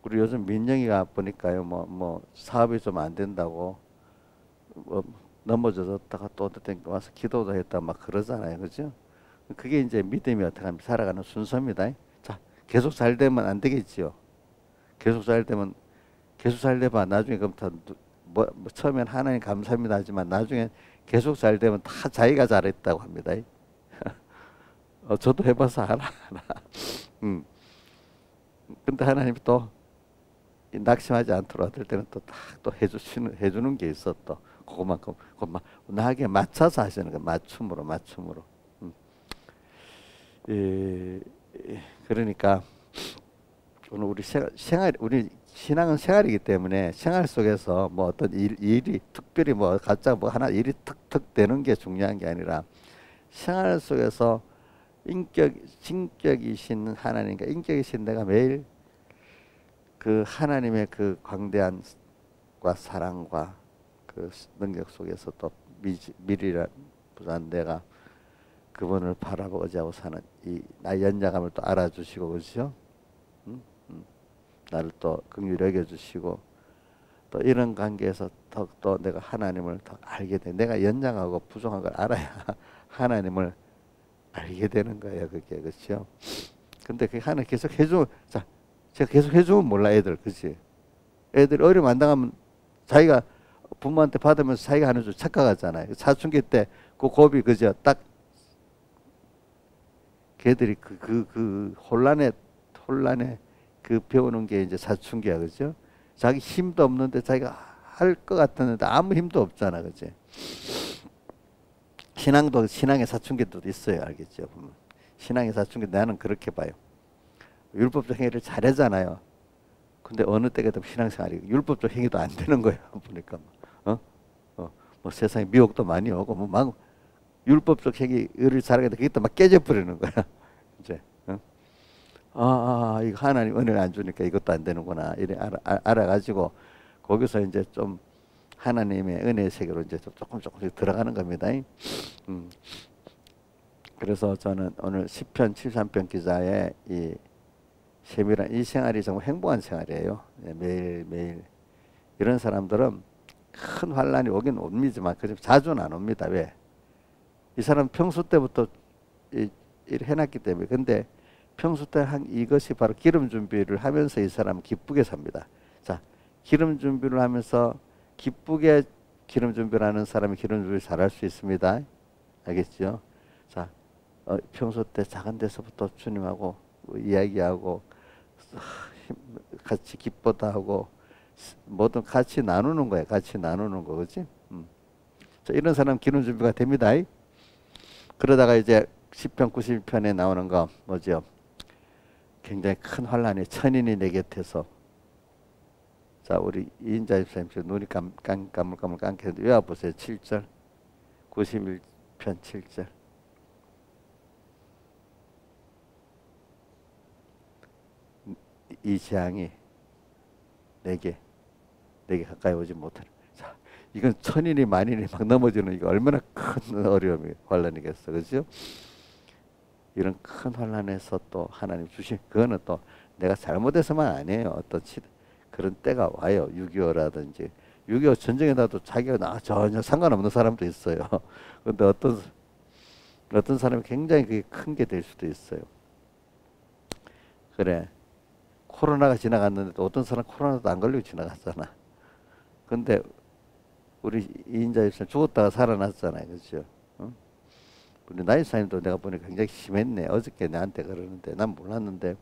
우리 요즘 민영이가 보니까요, 뭐 사업이 좀 안 된다고 뭐 넘어졌다가 또 어떤 와서 기도도 했다 막 그러잖아요, 그죠? 그게 이제 믿음이 어떻게 하면 살아가는 순서입니다. 자, 계속 잘 되면 안 되겠지요. 계속 잘 되면 나중에 그럼 뭐 처음엔 하나님 감사합니다 하지만 나중에 계속 잘 되면 다 자기가 잘했다고 합니다. 저도 해봐서 알아. 근데 하나님이 또 낙심하지 않도록 어떨 때는 또 딱 또 해주는 게 있어 또 그것만큼 나에게 맞춰서 하시는 거 맞춤으로. 그러니까 오늘 우리 우리 신앙은 생활이기 때문에 생활 속에서 뭐 어떤 일이 특별히 뭐 각자 뭐 하나 일이 툭툭 되는 게 중요한 게 아니라 생활 속에서 신격이신 하나님과 인격이신 내가 매일 그 하나님의 그 광대한과 사랑과 그 능력 속에서 또 미리란 부산 내가 그분을 바라보고자 하고 사는 이 나의 연약함을 또 알아주시고 그렇죠? 나를 또 긍휼히 여겨주시고 또 이런 관계에서 더욱더 내가 하나님을 더 알게 돼. 내가 연약하고 부족한 걸 알아야 하나님을 알게 되는 거예요. 그게 그렇죠? 근데 그 하나님 계속 해주면 자 제가 계속 해주면 몰라 애들 그렇지? 애들 어려움 안 당하면 자기가 부모한테 받으면서 자기가 하는 줄 착각하잖아요. 사춘기 때 그 고비 그죠? 딱 걔들이 그 혼란에 그 배우는 게 이제 사춘기야 그죠? 자기 힘도 없는데 자기가 할 것 같았는데 아무 힘도 없잖아 그지? 신앙의 사춘기도 있어요. 알겠죠? 신앙의 사춘기 나는 그렇게 봐요. 율법적 행위를 잘하잖아요. 근데 어느 때가 되면 신앙생활이 율법적 행위도 안 되는 거예요. 보니까 뭐 세상에 미혹도 많이 오고 막 율법적 행위를 잘하게 되면 그게 또 막 깨져 버리는 거야. 이제 이거 하나님 은혜를 안 주니까 이것도 안 되는구나 이래 알아가지고 거기서 이제 좀 하나님의 은혜의 세계로 이제 조금씩 들어가는 겁니다. 그래서 저는 오늘 시편 73편 기자의 이 세밀한 이 생활이 정말 행복한 생활이에요. 매일 이런 사람들은 큰 환란이 오긴 옵니다만 그렇지만 자주는 안 옵니다. 왜? 이 사람 평소 때부터 일을 해놨기 때문에. 근데 평소 때 한 이것이 바로 기름 준비를 하면서 이 사람은 기쁘게 삽니다. 자, 기름 준비를 하면서 기쁘게 기름 준비를 하는 사람이 기름 준비를 잘할 수 있습니다. 알겠죠? 자, 평소 때 작은 데서부터 주님하고 이야기하고 같이 기뻐도 하고 뭐든 같이 나누는 거야. 같이 나누는 거, 그렇지? 자, 이런 사람 기름 준비가 됩니다. 그러다가 이제 시편 91편에 나오는 거 뭐죠? 굉장히 큰 환란이 천인이 내 곁에서. 자, 우리 이인자 집사님 눈이 까물까물 감겠는데 외워보세요. 7절 91편 7절. 이 재앙이 내게 가까이 오지 못하는. 자, 이건 천인이 만인이 막 넘어지는 이거 얼마나 큰 어려움이 환란이겠어, 그렇죠? 이런 큰 환란에서 또 하나님 주신 그거는 또 내가 잘못해서만 아니에요. 어떤 그런 때가 와요. 6.25라든지 6.25 전쟁에 나도 자기가 전혀 상관없는 사람도 있어요. 근데 어떤 사람이 굉장히 그게 큰 게 될 수도 있어요. 그래. 코로나가 지나갔는데도 어떤 사람 코로나도 안 걸리고 지나갔잖아. 근데 우리 이인자 집사님 죽었다가 살아났잖아요. 그렇죠? 응? 우리 나이사님도 내가 보니까 굉장히 심했네. 어저께 나한테 그러는데 난 몰랐는데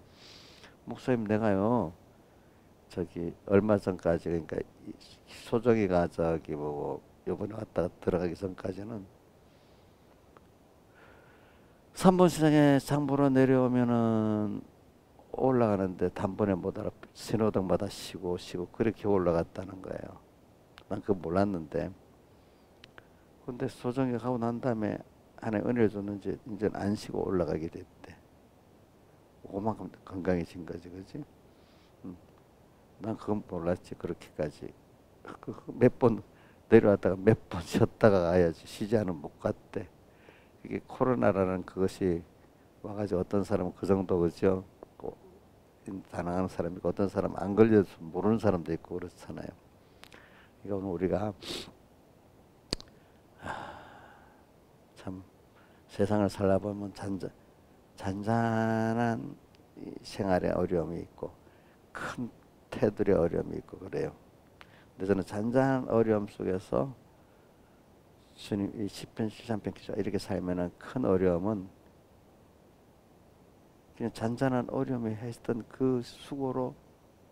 목사님 내가요 저기 얼마 전까지 그러니까 소정이가 저기 뭐고 요번에 왔다가 들어가기 전까지는 3번 시장에 장 보러 내려오면은 올라가는데 단번에 못 알아 신호등마다 쉬고 그렇게 올라갔다는 거예요. 난 그거 몰랐는데 근데 소정이 가고 난 다음에 하나님 은혜를 줬는지 이제 안 쉬고 올라가게 됐대. 그만큼 건강해진 거지, 그렇지? 난 그건 몰랐지. 그렇게까지 몇 번 내려왔다가 몇 번 쉬었다가 가야지. 쉬지 않으면 못 갔대. 이게 코로나라는 그것이 와가지고 어떤 사람은 그 정도 그죠? 다낭하는 사람이 있고 어떤 사람은 안 걸려서 모르는 사람도 있고 그렇잖아요. 그러니까 오늘 우리가 참 세상을 살아보면 잔잔한 생활의 어려움이 있고 큰 태들의 어려움이 있고 그래요. 근데 저는 잔잔한 어려움 속에서 주님 이 시편 13편 기자 이렇게 살면은 큰 어려움은 그냥 잔잔한 어려움에 했던 그 수고로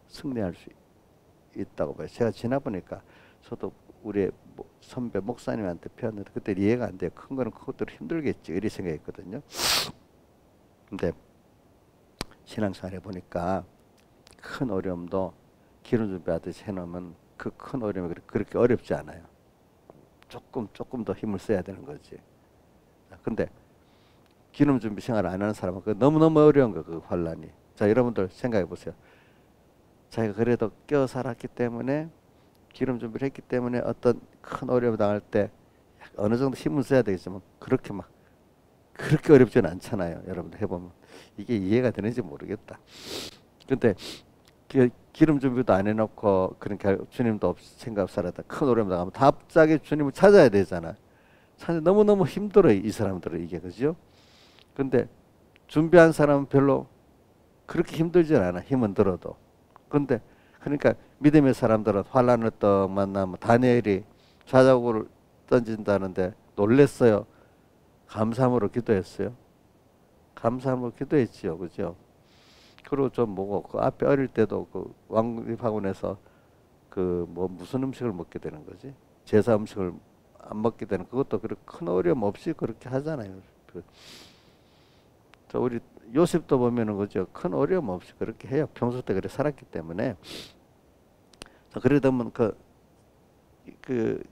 승리할 수 있다고 봐요. 제가 지나보니까 저도 우리 선배 목사님한테 배웠는데 그때 이해가 안 돼요. 큰 거는 그것대로 힘들겠지 이렇게 생각했거든요. 근데 신앙생활 해보니까 큰 어려움도 기름 준비하듯이 해놓으면 그 큰 어려움이 그렇게 어렵지 않아요. 조금 더 힘을 써야 되는 거지. 근데 기름 준비 생활 안 하는 사람은 그 너무너무 어려운 거, 그 환란이. 자, 여러분들 생각해 보세요. 자기가 그래도 껴 살았기 때문에 기름 준비를 했기 때문에 어떤 큰 어려움을 당할 때 어느 정도 힘을 써야 되겠지만 그렇게 어렵지는 않잖아요. 여러분들 해보면 이게 이해가 되는지 모르겠다. 근데 기름 준비도 안 해놓고 그러니까 주님도 생각 없이 살았다 큰 어려움 당하면 갑자기 주님을 찾아야 되잖아. 찾아 너무너무 힘들어요. 이 사람들은 이게 그죠? 근데 준비한 사람은 별로 그렇게 힘들진 않아. 힘은 들어도. 근데 그러니까 믿음의 사람들은 환란을 떡 만나면 다니엘이 좌자국을 던진다는데 놀랬어요. 감사함으로 기도했어요. 감사함으로 기도했지요. 그죠? 그리고 좀 뭐고 그 앞에 어릴 때도 그 왕립학원에서 그 뭐 무슨 음식을 먹게 되는 거지? 제사 음식을 안 먹게 되는 그것도 그렇게 큰 어려움 없이 그렇게 하잖아요. 저 우리 요셉도 보면은 그죠? 큰 어려움 없이 그렇게 해요. 평소 때 그래 살았기 때문에. 그러다 보면 그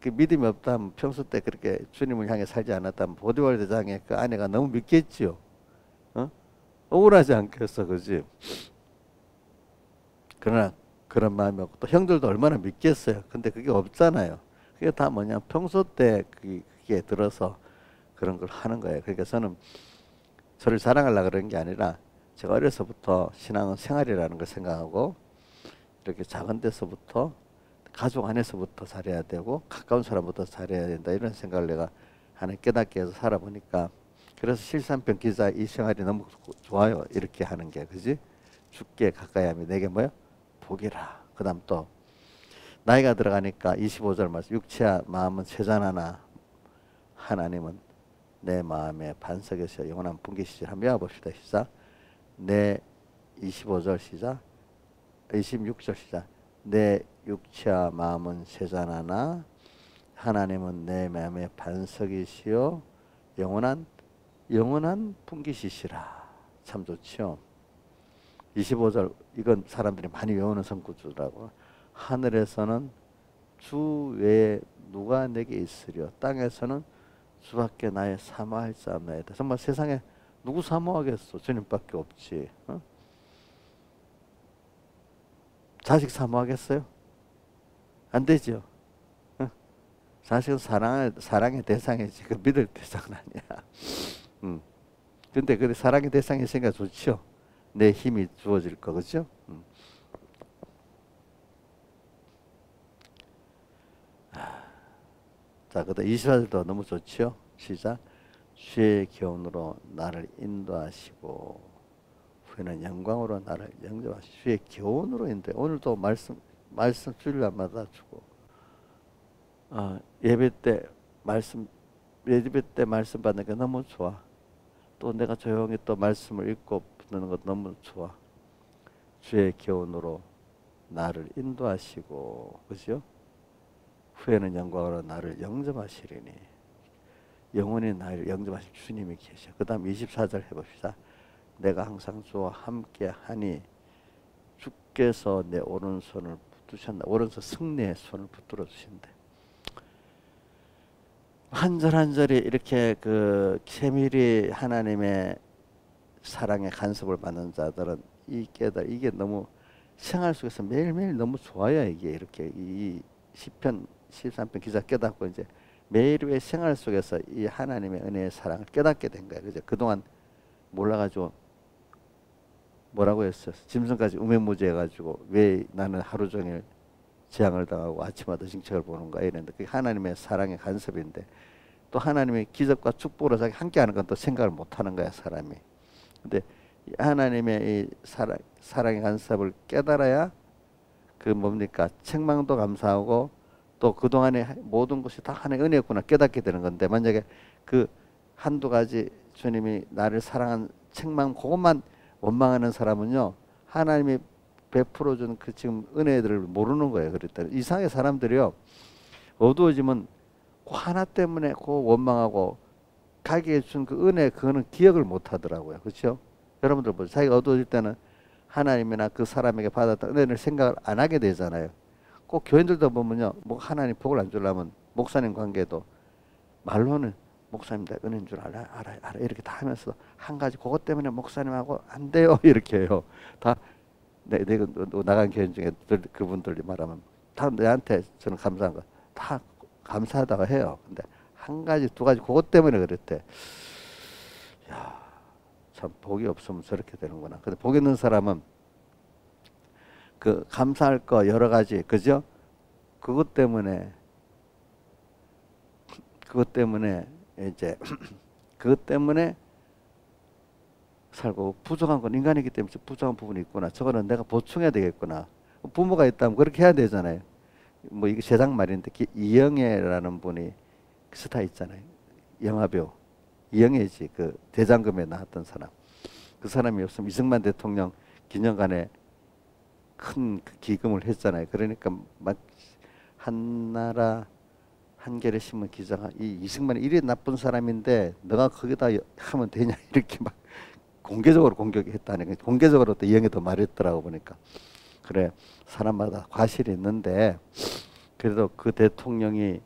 믿음이 없다면 평소 때 그렇게 주님을 향해 살지 않았다면 보디발 대장의 그 아내가 너무 믿겠지요. 어? 억울하지 않겠어, 그지? 그러나 그런 마음이 없고 또 형들도 얼마나 믿겠어요. 근데 그게 없잖아요. 그게 다 뭐냐 평소 때 그게 들어서 그런 걸 하는 거예요. 그러니까 저는 저를 자랑하려고 그런 게 아니라 제가 어려서부터 신앙은 생활이라는 걸 생각하고 이렇게 작은 데서부터 가족 안에서부터 잘해야 되고 가까운 사람부터 잘해야 된다 이런 생각을 내가 하나 깨닫게 해서 살아보니까 그래서 실산편 기자 이 생활이 너무 좋아요. 이렇게 하는 게 그지? 죽게 가까이 하면 내게 뭐요? 복이라. 그 다음 또 나이가 들어가니까 25절 말씀 육체와 마음은 세잔하나 하나님은 내 마음의 반석에서 영원한 분기시절 한번 외워봅시다. 시작. 내 25절 시작. 26절 시작. 내 육체와 마음은 세잔하나 하나님은 내 마음의 반석이시요 영원한 분깃이시라. 참 좋죠. 25절 이건 사람들이 많이 외우는 성구주라고. 하늘에서는 주 외에 누가 내게 있으려 땅에서는 주밖에 나의 사모할 자 없나이다. 정말 세상에 누구 사모하겠어? 주님밖에 없지. 어? 자식 사모하겠어요? 안 되죠. 어? 자식은 사랑의 대상이지 그 믿을 대상은 아니야. 근데 그 사랑의 대상이 있으니까 좋죠. 내 힘이 주어질 거 그죠? 자, 그다음 24절도 너무 좋죠. 시작. 주의 교훈으로 나를 인도하시고 후에는 영광으로 나를 영접하시고. 주의 교훈으로 인도해. 오늘도 말씀 주일날마다 주고 예배 때 말씀 받는 게 너무 좋아. 또 내가 조용히 또 말씀을 읽고 듣는 것 너무 좋아. 주의 교훈으로 나를 인도하시고 그죠? 후에는 영광으로 나를 영접하시리니. 영원히 나를 영접하실 주님이 계셔. 그 다음 24절 해봅시다. 내가 항상 주와 함께 하니 주께서 내 오른손을 붙드셨나. 오른손 승리의 손을 붙들어 주신대. 한 절 한 절이 이렇게 그 세밀히 하나님의 사랑의 간섭을 받는 자들은 이게 너무 생활 속에서 매일매일 너무 좋아요. 이게 이렇게 이 시편 13편 기자 깨닫고 이제 매일의 생활 속에서 이 하나님의 은혜의 사랑을 깨닫게 된 거예요. 그죠? 그동안 몰라가지고 뭐라고 했어? 짐승까지 우매무지해가지고 왜 나는 하루 종일 재앙을 당하고 아침마다 징책을 보는가 이랬는데 그게 하나님의 사랑의 간섭인데 또 하나님의 기적과 축복으로 자기 함께하는 건 또 생각을 못하는 거야 사람이. 근데 하나님의 이 사랑의 간섭을 깨달아야 그 뭡니까 책망도 감사하고 또 그동안의 모든 것이 다 하나님의 은혜였구나 깨닫게 되는 건데 만약에 그 한두 가지 주님이 나를 사랑한 책망 그것만 원망하는 사람은요 하나님이 베풀어 준 그 지금 은혜들을 모르는 거예요. 그랬더니 이상하게 사람들이요 어두워지면 그 하나 때문에 그 원망하고 자기에게 준 그 은혜 그거는 기억을 못 하더라고요. 그렇죠? 여러분들 보세요. 자기가 어두워질 때는 하나님이나 그 사람에게 받았던 은혜를 생각을 안 하게 되잖아요. 꼭 교인들도 보면요. 뭐 하나님 복을 안 주려면 목사님 관계도 말로는 목사님 내 은혜인 줄 알아 이렇게 다 하면서 한 가지 그것 때문에 목사님하고 안 돼요 이렇게 해요. 다 내가 나간 교인 중에 그분들이 말하면 다 내한테 저는 감사한 거 다 감사하다고 해요. 근데 한 가지 두 가지 그것 때문에 그랬대. 야, 참 복이 없으면 저렇게 되는구나. 근데 복 있는 사람은 그 감사할 거 여러 가지 그죠? 그것 때문에 이제 그것 때문에 살고 부족한 건 인간이기 때문에 부족한 부분이 있구나. 저거는 내가 보충해야 되겠구나. 부모가 있다면 그렇게 해야 되잖아요. 뭐 이게 세상 말인데 이영애라는 분이 스타 있잖아요. 영화배우 이영애지 그 대장금에 나왔던 사람. 그 사람이 없으면 이승만 대통령 기념관에 큰 그 기금을 했잖아요. 그러니까 막 한나라 한겨레 신문 기자가 이 이승만이 이리 나쁜 사람인데 너가 거기다 하면 되냐 이렇게 막 공개적으로 공격했다는 거. 공개적으로 또 이영애도 말했더라고 보니까. 그래 사람마다 과실이 있는데 그래도 그 대통령이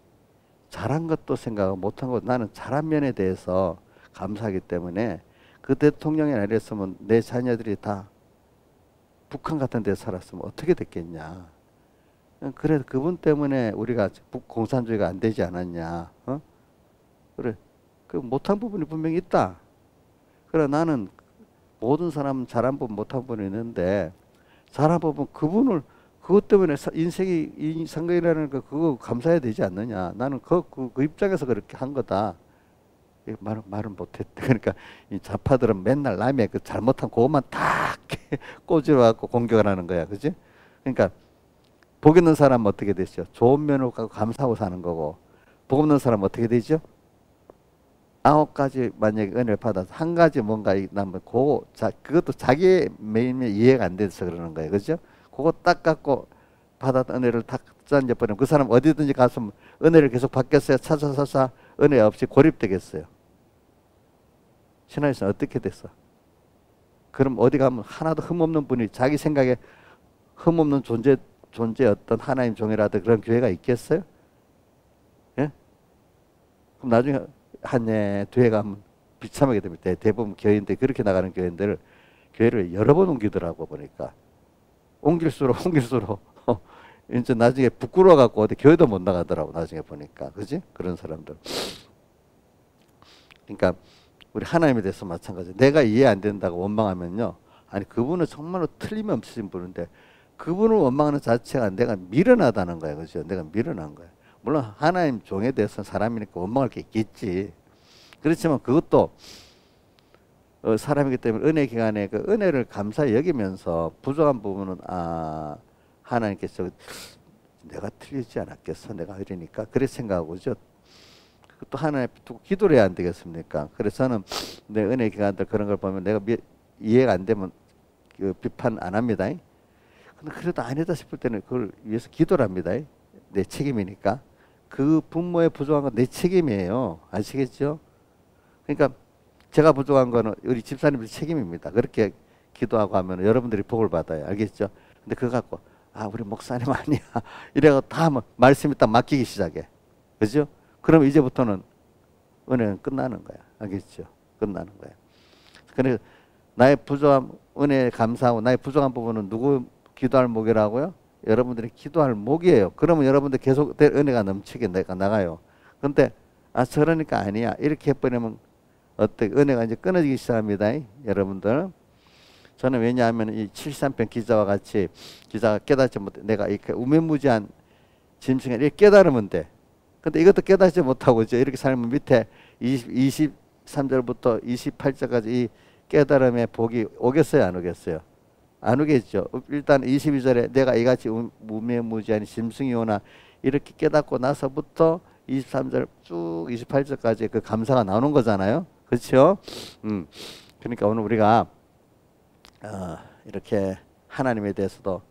잘한 것도 생각하고 못한 것 나는 잘한 면에 대해서 감사하기 때문에 그 대통령이 아니었으면 내 자녀들이 다 북한 같은 데 살았으면 어떻게 됐겠냐. 그래 그분 때문에 우리가 공산주의가 안 되지 않았냐. 어? 그래 그 못한 부분이 분명히 있다. 그래 나는 모든 사람은 잘한 부분 못한 부분이 있는데 잘한 부분 그분을 그것 때문에 인생이 상관이라는 거 그거 감사해야 되지 않느냐. 나는 그 입장에서 그렇게 한 거다. 말은 못했대. 그러니까 이 좌파들은 맨날 남의 그 잘못한 그것만 딱 꼬집어갖고 공격을 하는 거야. 그지? 그러니까 복 있는 사람은 어떻게 되죠? 좋은 면을 갖고 감사하고 사는 거고 복 없는 사람은 어떻게 되죠? 9가지 만약에 은혜를 받아서 한 가지 뭔가 나면 그것도 자기의 매일매일 이해가 안 돼서 그러는 거예요. 그죠? 그거 딱 갖고 받았던 은혜를 탁 던져버리면 그 사람 어디든지 가서 은혜를 계속 받겠어요? 차차차차 은혜 없이 고립되겠어요? 신앙에서는 어떻게 됐어? 그럼 어디 가면 하나도 흠없는 분이 자기 생각에 흠없는 존재 어떤 하나님 종이라든 그런 교회가 있겠어요? 예? 그럼 나중에 한 해, 두 해 가면 비참하게 됩니다. 대부분 교회인데 그렇게 나가는 교회를 여러 번 옮기더라고 보니까. 옮길수록 이제 나중에 부끄러워 갖고 어디 교회도 못 나가더라고 나중에 보니까. 그지? 그런 사람들. 그러니까 우리 하나님에 대해서 마찬가지. 내가 이해 안 된다고 원망하면요. 아니 그분은 정말로 틀림없으신 분인데 그분을 원망하는 자체가 내가 미련하다는 거야. 그죠? 내가 미련한 거야. 물론 하나님 종에 대해서는 사람이니까 원망할 게 있겠지. 그렇지만 그것도 사람이기 때문에 은혜 기간에 그 은혜를 감사히 여기면서 부족한 부분은 하나님께서 내가 틀리지 않았겠어. 내가 이러니까 그래 생각하고죠. 또 하나님 두고 기도를 해야 안 되겠습니까? 그래서 저는 내 은혜 기간들 그런 걸 보면 내가 이해가 안 되면 그 비판 안 합니다. 근데 그래도 아니다 싶을 때는 그걸 위해서 기도를 합니다. 내 책임이니까. 그 부모의 부족한 건 내 책임이에요. 아시겠죠? 그러니까 제가 부족한 거는 우리 집사님들 책임입니다. 그렇게 기도하고 하면 여러분들이 복을 받아요. 알겠죠? 근데 그거 갖고 우리 목사님 아니야. 이래가 다 말씀이 딱 맡기기 시작해. 그죠? 그럼 이제부터는 은혜는 끝나는 거야. 알겠죠? 끝나는 거야. 그래서 나의 부족한 은혜에 감사하고 나의 부족한 부분은 누구 기도할 목이라고요? 여러분들이 기도할 목이에요. 그러면 여러분들 계속 은혜가 넘치게 나가요. 근데 저러니까 아니야. 이렇게 해버리면 어떻게 은혜가 이제 끊어지기 시작합니다. 여러분들. 저는 왜냐하면 이 73편 기자와 같이 기자가 깨닫지 못해 내가 이렇게 우매무지한 짐승에 이렇게 깨달으면 돼. 근데 이것도 깨닫지 못하고 이제 이렇게 살면 밑에 23절부터 28절까지 이 깨달음의 복이 오겠어요, 안 오겠어요? 안 오겠죠. 일단 22절에 내가 이같이 우매무지한 짐승이 오나 이렇게 깨닫고 나서부터 23절 쭉 28절까지 그 감사가 나오는 거잖아요. 그렇죠? 그러니까 오늘 우리가 이렇게 하나님에 대해서도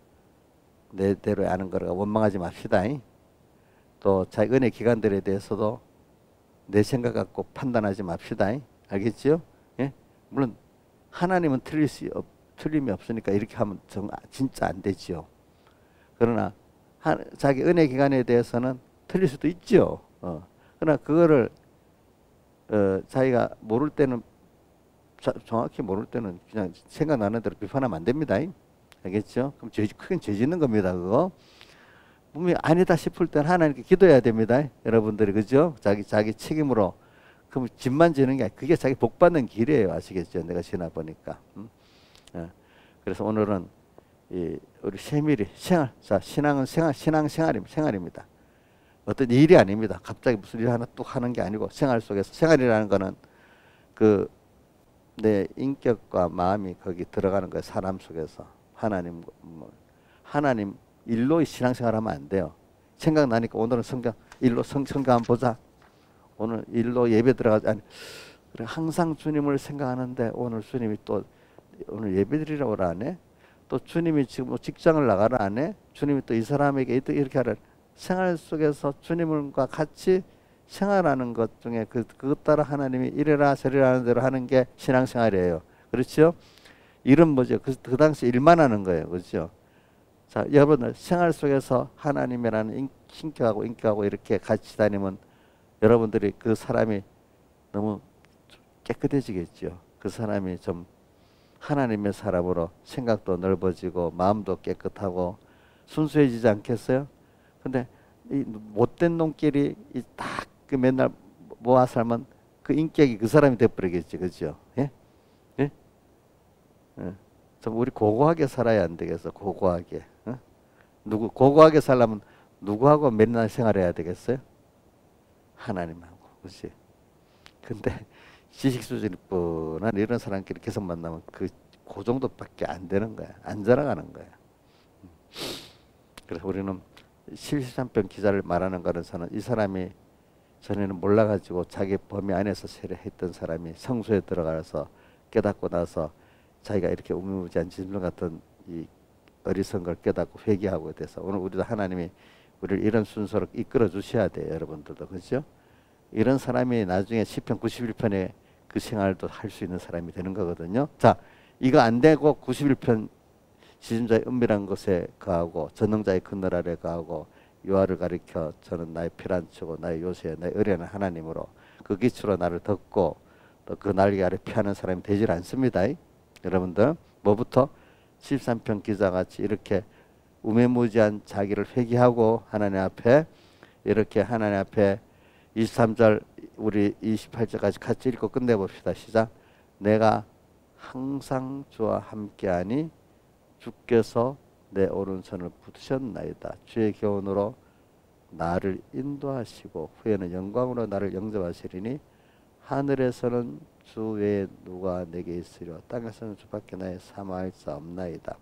내대로 아는 거라 원망하지 맙시다. 또 자기 은혜 기관들에 대해서도 내 생각 갖고 판단하지 맙시다. 알겠죠? 예? 물론 하나님은 틀림이 없으니까 이렇게 하면 진짜 안 되지요. 그러나 자기 은혜 기관에 대해서는 틀릴 수도 있죠. 그러나 그거를 자기가 모를 때는 정확히 모를 때는 그냥 생각나는 대로 비판하면 안 됩니다. 알겠죠? 그럼 크게 죄 짓는 겁니다. 그거. 분명히 아니다 싶을 때는 하나님께 기도해야 됩니다. 여러분들이 그죠? 자기 책임으로. 그럼 집만 지는 게 그게 자기 복 받는 길이에요. 아시겠죠? 내가 지나 보니까. 그래서 오늘은 우리 세밀히 생활. 자, 신앙은 생활입니다. 어떤 일이 아닙니다. 갑자기 무슨 일 하나 뚝 하는 게 아니고 생활 속에서 생활이라는 거는 그 내 인격과 마음이 거기 들어가는 거예요. 사람 속에서 하나님 일로 신앙생활하면 안 돼요. 생각나니까 오늘은 성경 한번 보자. 오늘 일로 예배 들어가자. 아니, 그래 항상 주님을 생각하는데 오늘 주님이 또 오늘 예배드리라고 하네. 또 주님이 지금 뭐 직장을 나가라 하네. 주님이 또 이 사람에게 이렇게 하라. 생활 속에서 주님과 같이 생활하는 것 중에 그것 따라 하나님이 이래라 저래라 하는 대로 하는 게 신앙생활이에요. 그렇죠? 일은 뭐죠? 그 당시 일만 하는 거예요. 그렇죠? 자, 여러분들 생활 속에서 하나님이라는 인격하고 이렇게 같이 다니면 여러분들이 그 사람이 너무 깨끗해지겠죠. 그 사람이 좀 하나님의 사람으로 생각도 넓어지고 마음도 깨끗하고 순수해지지 않겠어요? 근데 이 못된 놈끼리 딱 그 맨날 모아 살면 그 인격이 그 사람이 돼버리겠지, 그죠? 예? 예? 예. 좀 우리 고고하게 살아야 안 되겠어, 고고하게. 어? 고고하게 살려면 누구하고 맨날 생활해야 되겠어요? 하나님하고, 그렇지? 근데 지식 수준이 뻔한 이런 사람끼리 계속 만나면 그 정도밖에 안 되는 거야, 안 자라가는 거야. 그래서 우리는 73편 기자를 말하는 거는 이 사람이 전에는 몰라가지고 자기 범위 안에서 세례했던 사람이 성소에 들어가서 깨닫고 나서 자기가 이렇게 우물무지한 짐승 같은 이 어리석은 걸 깨닫고 회개하고 돼서 오늘 우리도 하나님이 우리를 이런 순서로 이끌어 주셔야 돼요. 여러분들도. 그렇죠? 이런 사람이 나중에 시편 91편에 그 생활도 할 수 있는 사람이 되는 거거든요. 자, 이거 안 되고 91편 시즘자의 은밀한 것에 거하고 전능자의 그늘 아래 거하고 요하를 가리켜 저는 나의 피란치고 나의 요새 나의 의뢰는 하나님으로 그 기초로 나를 덮고 또 그 날개 아래 피하는 사람이 되질 않습니다. 여러분들 뭐부터 13편 기자같이 이렇게 우매무지한 자기를 회개하고 하나님 앞에 이렇게 하나님 앞에 23절 우리 28절까지 같이 읽고 끝내봅시다. 시작. 내가 항상 주와 함께하니 주께서 내 오른손을 붙으셨나이다. 주의 교훈으로 나를 인도하시고 후에는 영광으로 나를 영접하시리니 하늘에서는 주 외에 누가 내게 있으려 땅에서는 주밖에 나의 사모할 자 없나이다.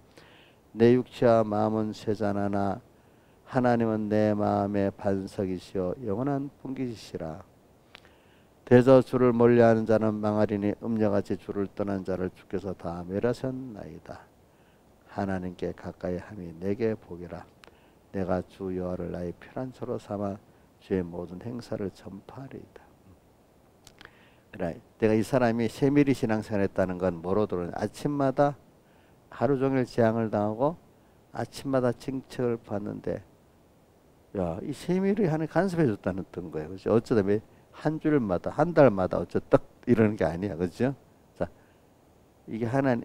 내 육체와 마음은 쇠잔하나 하나님은 내 마음의 반석이시요 영원한 분기시라. 대저 주를 멀리하는 자는 망하리니 음녀같이 주를 떠난 자를 주께서 다 멸하셨나이다. 하나님께 가까이 함이 내게 복이라. 내가 주 여호와를 나의 피난처로 삼아 주의 모든 행사를 전파하리이다. 그래, 내가 이 사람이 세밀히 신앙생활 했다는 건 뭐로 들어오냐. 아침마다 하루 종일 재앙을 당하고 아침마다 칭책을 받는데 야, 이 세밀히 하는 간섭해 줬다는 거예요. 그렇죠? 어쩌다 한 주일마다 한 달마다 어쩌다 이러는 게 아니야. 그렇죠? 자, 이게 하나님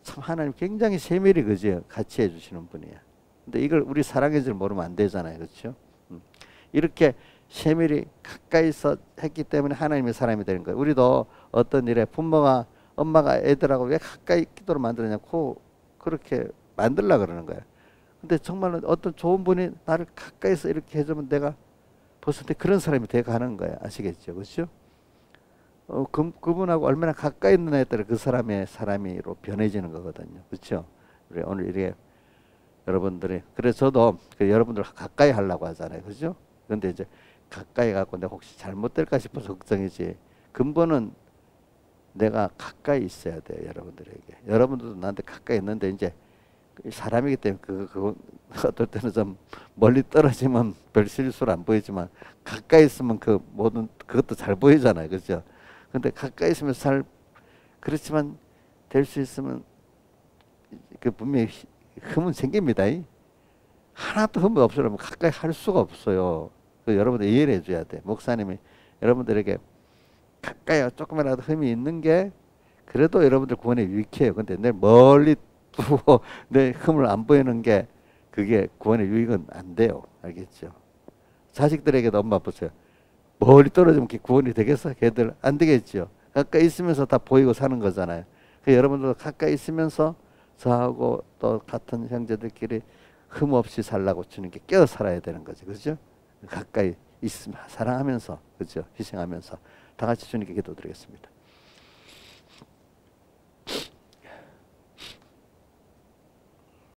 참 하나님 굉장히 세밀히 그죠? 같이 해 주시는 분이야. 근데 이걸 우리 사랑의 줄 모르면 안 되잖아요. 그렇죠? 이렇게 세밀히 가까이서 했기 때문에 하나님의 사람이 되는 거예요. 우리도 어떤 일에 부모가 엄마가 애들하고 왜 가까이 있도록 만들었냐고 그렇게 만들려고 그러는 거예요. 근데 정말로 어떤 좋은 분이 나를 가까이서 이렇게 해주면 내가 벌써 그런 사람이 돼가는 거예요. 아시겠죠? 그렇죠? 그분하고 얼마나 가까이 있느냐에 따라 그 사람의 사람이로 변해지는 거거든요. 그렇죠? 우리 오늘 이렇게 여러분들이 그래서 저도 여러분들 가까이 하려고 하잖아요. 그렇죠? 그런데 이제 가까이 갖고 내가 혹시 잘못될까 싶어서 걱정이지 근본은 내가 가까이 있어야 돼요. 여러분들에게. 여러분들도 나한테 가까이 있는데 이제 사람이기 때문에 그거 어떨 때는 좀 멀리 떨어지면 별 실수로 안 보이지만 가까이 있으면 그 모든 그것도 잘 보이잖아요. 그렇죠? 근데 가까이 있으면 잘 그렇지만 될 수 있으면 그 분명히 흠은 생깁니다. 하나도 흠이 없으려면 가까이 할 수가 없어요. 여러분들 이해를 해줘야 돼. 목사님이 여러분들에게 가까이 조금이라도 흠이 있는 게 그래도 여러분들 구원에 유익해요. 근데 내 멀리 두고 내 흠을 안 보이는 게 그게 구원의 유익은 안 돼요. 알겠죠? 자식들에게도 엄마 보세요. 멀리 떨어지면 구원이 되겠어? 걔들 안 되겠죠. 가까이 있으면서 다 보이고 사는 거잖아요. 여러분들도 가까이 있으면서 저하고 또 같은 형제들끼리 흠 없이 살라고 주님께 깨어 살아야 되는 거죠. 그죠? 가까이 있으면 사랑하면서 그죠? 희생하면서 다 같이 주님께 기도드리겠습니다.